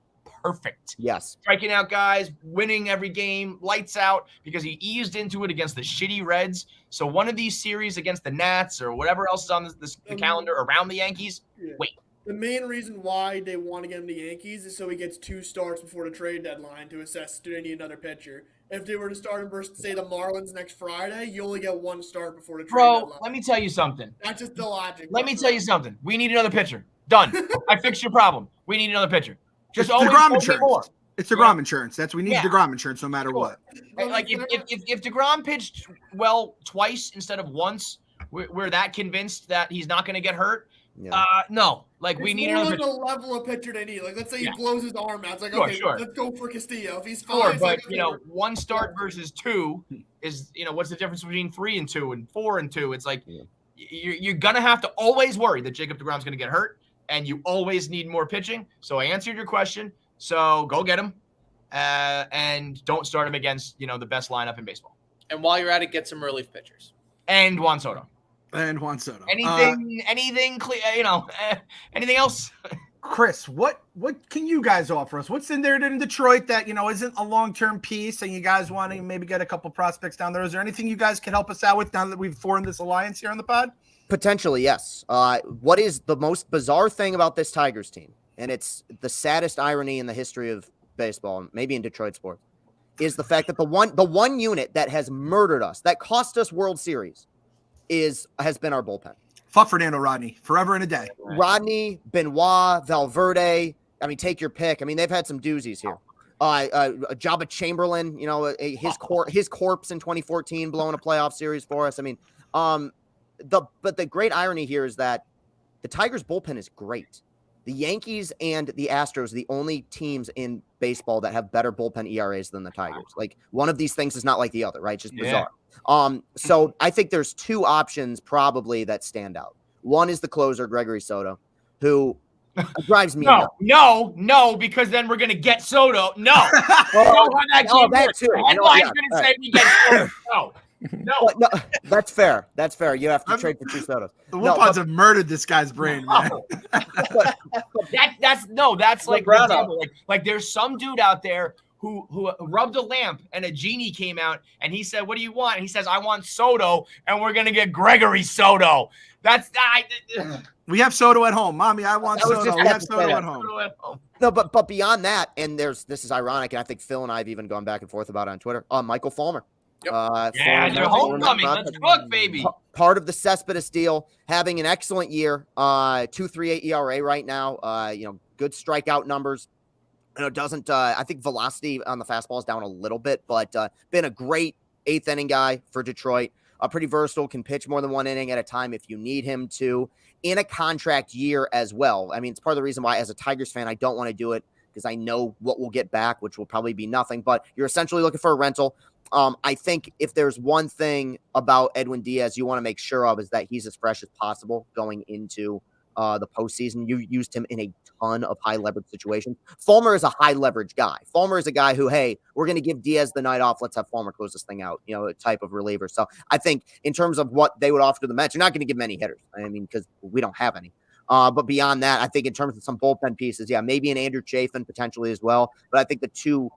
perfect. Yes. Striking out guys, winning every game, lights out, because he eased into it against the shitty Reds. So one of these series against the Nats or whatever else is on the calendar around the Yankees, wait. The main reason why they want to get him the Yankees is so he gets 2 starts before the trade deadline to assess do they need another pitcher. If they were to start him versus, say, the Marlins next Friday, you only get 1 start before the trade deadline. Bro, let me tell you something. That's just the logic. Let me tell you something. We need another pitcher. Done. I fixed your problem. We need another pitcher. Just it's always DeGrom insurance. More. It's DeGrom insurance. We need DeGrom insurance no matter what. Like if DeGrom pitched well twice instead of once, we're that convinced that he's not going to get hurt. Yeah. No. Like we need another pitcher. The level of pitcher they need. Like let's say he blows his arm out. It's like let's go for Castillo. If he's fine, but like, 1 start versus 2 is, what's the difference between 3 and 2 and 4 and 2? It's like you're gonna have to always worry that Jacob DeGrom's gonna get hurt, and you always need more pitching. So I answered your question. So go get him, and don't start him against the best lineup in baseball. And while you're at it, get some relief pitchers. And Juan Soto. Anything anything else? Chris, what can you guys offer us? What's in there in Detroit that isn't a long-term piece, and you guys want to maybe get a couple prospects down there? Is there anything you guys can help us out with now that we've formed this alliance here on the pod? Potentially, yes. What is the most bizarre thing about this Tigers team, and it's the saddest irony in the history of baseball, maybe in Detroit sports, is the fact that the one unit that has murdered us, that cost us World Series, has been our bullpen. Fuck Fernando Rodney, forever and a day. Rodney, Benoit, Valverde. I mean, take your pick. I mean, they've had some doozies here. Jabba Chamberlain, his corpse in 2014 blowing a playoff series for us. I mean, but the great irony here is that the Tigers bullpen is great. The Yankees and the Astros are the only teams in baseball that have better bullpen ERAs than the Tigers. Like, one of these things is not like the other, right? It's just bizarre. So I think there's 2 options probably that stand out. One is the closer, Gregory Soto, who drives me nuts. No, because then we're gonna get Soto. No, that too. Headline's gonna say we get Soto. No, that's fair. That's fair. You have to trade for 2 Sotos. The Wilpons have murdered this guy's brain, man. That's like the example. Like there's some dude out there who rubbed a lamp and a genie came out and he said, "What do you want?" And he says, "I want Soto, and we're gonna get Gregory Soto." We have Soto at home, mommy. I want Soto. We have Soto at home. No, but beyond that, and this is ironic, and I think Phil and I have even gone back and forth about it on Twitter. Michael Fulmer. Yep. They're homecoming. Let's cook, baby. Part of the Cespedes deal, having an excellent year. 2.38 ERA right now. Good strikeout numbers. Doesn't I think velocity on the fastball is down a little bit, but been a great 8th inning guy for Detroit. Pretty versatile, can pitch more than 1 inning at a time if you need him to. In a contract year as well. I mean, it's part of the reason why, as a Tigers fan, I don't want to do it, because I know what we'll get back, which will probably be nothing. But you're essentially looking for a rental. I think if there's one thing about Edwin Diaz you want to make sure of, is that he's as fresh as possible going into the postseason. You used him in a ton of high leverage situations. Fulmer is a high leverage guy. Fulmer is a guy who, hey, we're going to give Diaz the night off. Let's have Fulmer close this thing out, type of reliever. So I think in terms of what they would offer to the Mets, you're not going to give many hitters. I mean, because we don't have any. But beyond that, I think in terms of some bullpen pieces, maybe an Andrew Chafin potentially as well. But I think the two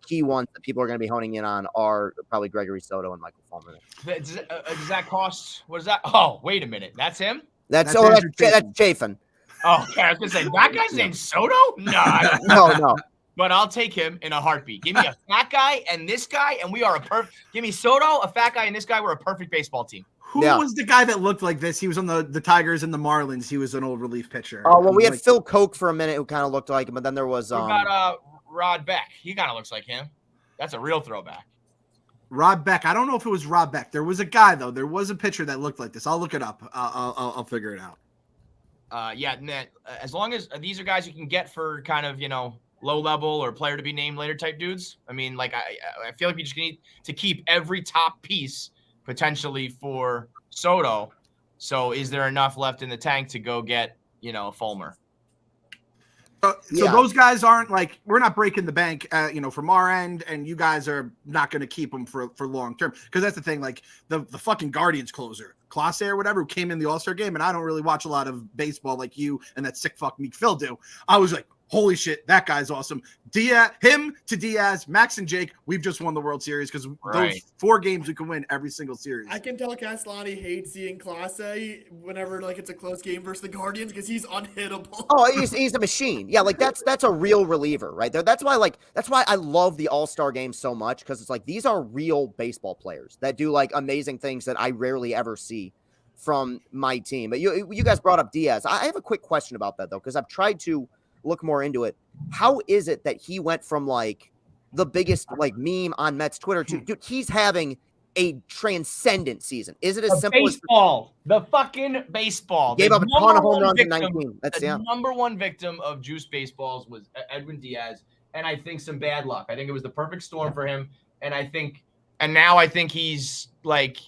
key ones that people are going to be honing in on are probably Gregory Soto and Michael Fulmer. Does that cost? What is that? Oh, wait a minute. That's him? That's Chafin. Oh, okay. I was going to say, that guy's named Soto? No. No. But I'll take him in a heartbeat. Give me a fat guy and this guy, and we are a perfect. Give me Soto, a fat guy, and this guy. We're a perfect baseball team. Who was the guy that looked like this? He was on the Tigers and the Marlins. He was an old relief pitcher. Oh, well, we had Phil Koch for a minute who kind of looked like him, but then there was What about Rod Beck? He kind of looks like him. That's a real throwback. Rod Beck. I don't know if it was Rod Beck. There was a guy, though. There was a pitcher that looked like this. I'll look it up. I'll figure it out. As long as these are guys you can get for kind of, low level or player to be named later type dudes. I mean, like, I feel like we just need to keep every top piece potentially for Soto. So is there enough left in the tank to go get, Fulmer? So those guys aren't like, we're not breaking the bank, from our end, and you guys are not going to keep them for long term. Because that's the thing, like the fucking Guardians closer, Clase or whatever, who came in the All-Star game, and I don't really watch a lot of baseball like you and that sick fuck Meek Phil do. I was like, holy shit, that guy's awesome. Him to Diaz, Max and Jake, we've just won the World Series because those 4 games we can win every single series. I can tell Castellani hates seeing Clase whenever it's a close game versus the Guardians because he's unhittable. Oh, he's a machine. Yeah, like that's a real reliever right there. That's why I love the All-Star game so much, because it's like these are real baseball players that do like amazing things that I rarely ever see from my team. But you guys brought up Diaz. I have a quick question about that though, because I've tried to look more into it. How is it that he went from like the biggest like meme on Mets Twitter to dude, he's having a transcendent season? Is it as simple baseball, the fucking baseball? Gave up a ton of home runs in 19. That's the number one victim of juice baseballs was Edwin Diaz, and I think some bad luck. I think it was the perfect storm for him, and now I think he's like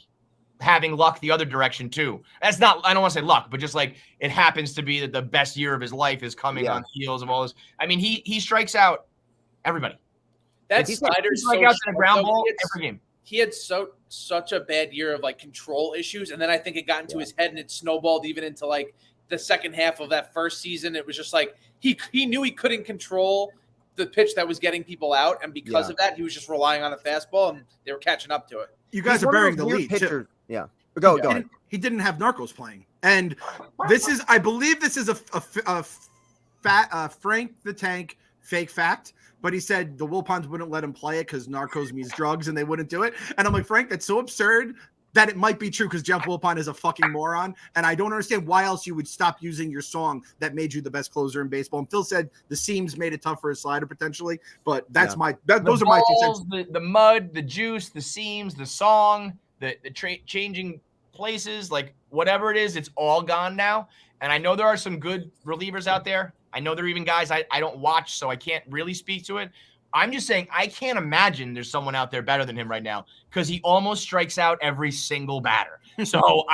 having luck the other direction too. That's not, I don't want to say luck, but just like it happens to be that the best year of his life is coming on the heels of all this. I mean, he strikes out everybody. That slider's so strikeouts in a ground ball every game. He had such a bad year of like control issues, and then I think it got into his head and it snowballed even into like the second half of that first season. It was just like he knew he couldn't control the pitch that was getting people out, and because of that, he was just relying on the fastball, and they were catching up to it. You guys are burying the lead too. Yeah. Go ahead. He didn't have Narcos playing. And I believe this is a Frank the Tank fake fact, but he said the Wilpons wouldn't let him play it because Narcos means drugs and they wouldn't do it. And I'm like, Frank, that's so absurd that it might be true because Jeff Wilpon is a fucking moron. And I don't understand why else you would stop using your song that made you the best closer in baseball. And Phil said the seams made it tough for his slider potentially, but those are my 2 cents. The mud, the juice, the seams, the song, the changing places, like whatever it is, it's all gone now. And I know there are some good relievers out there. I know there are even guys I don't watch, so I can't really speak to it. I'm just saying I can't imagine there's someone out there better than him right now because he almost strikes out every single batter. So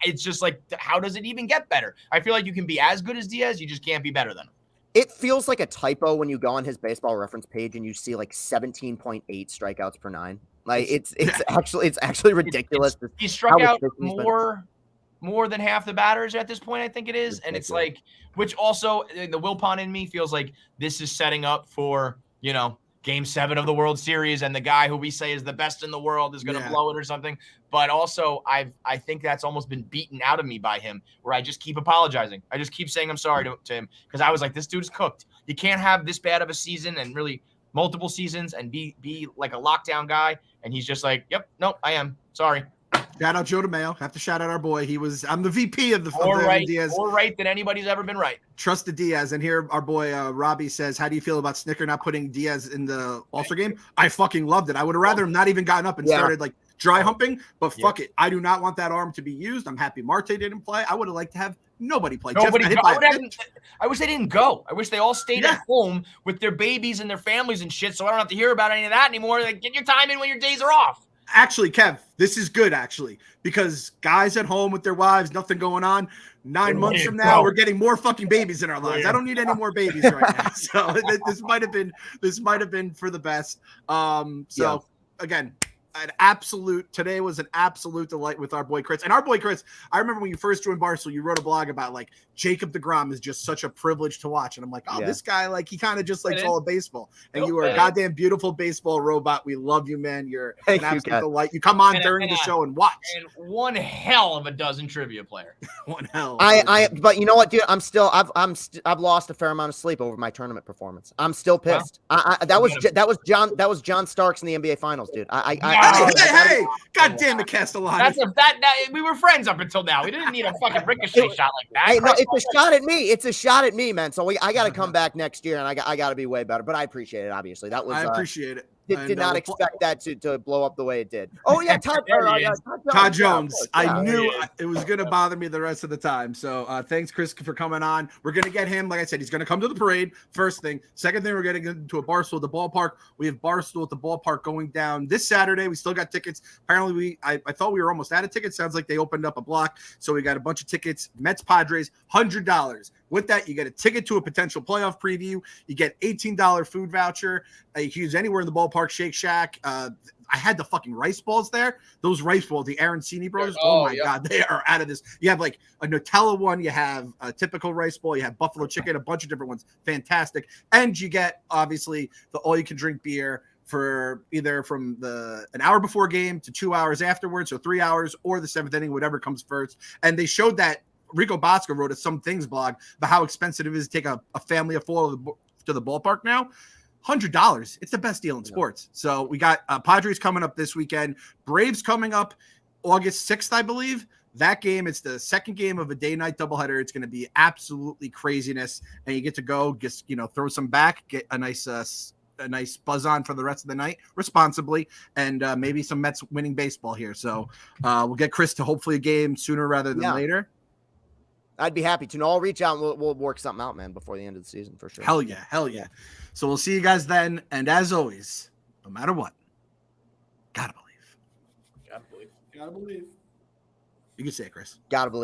it's just like, how does it even get better? I feel like you can be as good as Diaz, you just can't be better than him. It feels like a typo when you go on his baseball reference page and you see like 17.8 strikeouts per 9. Like it's actually ridiculous. He struck out more than half the batters at this point, I think it is. And it's like, which also the Wilpon in me feels like this is setting up for, Game 7 of the World Series, and the guy who we say is the best in the world is going to blow it or something. But also, I think that's almost been beaten out of me by him, where I just keep apologizing. I just keep saying I'm sorry to him because I was like, this dude's cooked. You can't have this bad of a season and really multiple seasons and be like a lockdown guy. And he's just like, yep, nope, I am. Sorry. Shout out Joe DeMayo. Have to shout out our boy. I'm the VP of the Diaz. More right than anybody's ever been right. Trust the Diaz. And here our boy Robbie says, how do you feel about Snicker not putting Diaz in the All-Star game? I fucking loved it. I would have rather him not even gotten up and started like dry humping, but fuck it. I do not want that arm to be used. I'm happy Marte didn't play. I would have liked to have nobody play. I wish they didn't go. I wish they all stayed at home with their babies and their families and shit, so I don't have to hear about any of that anymore. Like, get your time in when your days are off. Actually, Kev, this is good, actually, because guys at home with their wives, nothing going on. 9 months from now, we're getting more fucking babies in our lives. I don't need any more babies right now. So this might have been for the best. Again, today was an absolute delight with our boy Chris. And our boy Chris, I remember when you first joined Barstool, you wrote a blog about like Jacob deGrom is just such a privilege to watch. And I'm like, this guy, like, he kind of just likes all of baseball. And you are a goddamn beautiful baseball robot. We love you, man. You're an absolute delight. You come on during the show and watch. And one hell of a dozen trivia player. One hell. But you know what, dude? I've lost a fair amount of sleep over my tournament performance. I'm still pissed. That was John Starks in the NBA Finals, dude. Hey, God damn it, Castellani. We were friends up until now. We didn't need a fucking ricochet shot like that. Hey, no, it's a shot at me. It's a shot at me, man. So I got to come back next year, and I got to be way better. But I appreciate it. Obviously, I appreciate it. Did not expect that to blow up the way it did. Oh yeah, Todd Jones. I knew it was going to bother me the rest of the time. So thanks, Chris, for coming on. We're going to get him. Like I said, he's going to come to the parade. First thing. Second thing, we're getting into a Barstool at the ballpark. We have Barstool at the ballpark going down this Saturday. We still got tickets. Apparently, I thought we were almost out of tickets. Sounds like they opened up a block. So we got a bunch of tickets. Mets Padres, $100. With that, you get a ticket to a potential playoff preview. You get $18 food voucher. You can use anywhere in the ballpark, Shake Shack. I had the fucking rice balls there. Those rice balls, the Arancini brothers. Oh my God, they are out of this. You have like a Nutella one. You have a typical rice ball. You have buffalo chicken, a bunch of different ones. Fantastic. And you get, obviously, the all-you-can-drink beer for either from an hour before game to 2 hours afterwards, so 3 hours, or the seventh inning, whatever comes first. And they showed that Rico Bosco wrote a Some Things blog about how expensive it is to take a family of four to the ballpark now. $100. It's the best deal in sports. So we got Padres coming up this weekend. Braves coming up August 6th, I believe. That game, it's the second game of a day-night doubleheader. It's going to be absolutely craziness. And you get to go, just, throw some back, get a nice buzz on for the rest of the night responsibly, and maybe some Mets winning baseball here. So we'll get Chris to hopefully a game sooner rather than later. I'd be happy to. No, I'll reach out and we'll work something out, man, before the end of the season for sure. Hell yeah. So we'll see you guys then. And as always, no matter what, gotta believe. Gotta believe. You can say it, Chris. Gotta believe.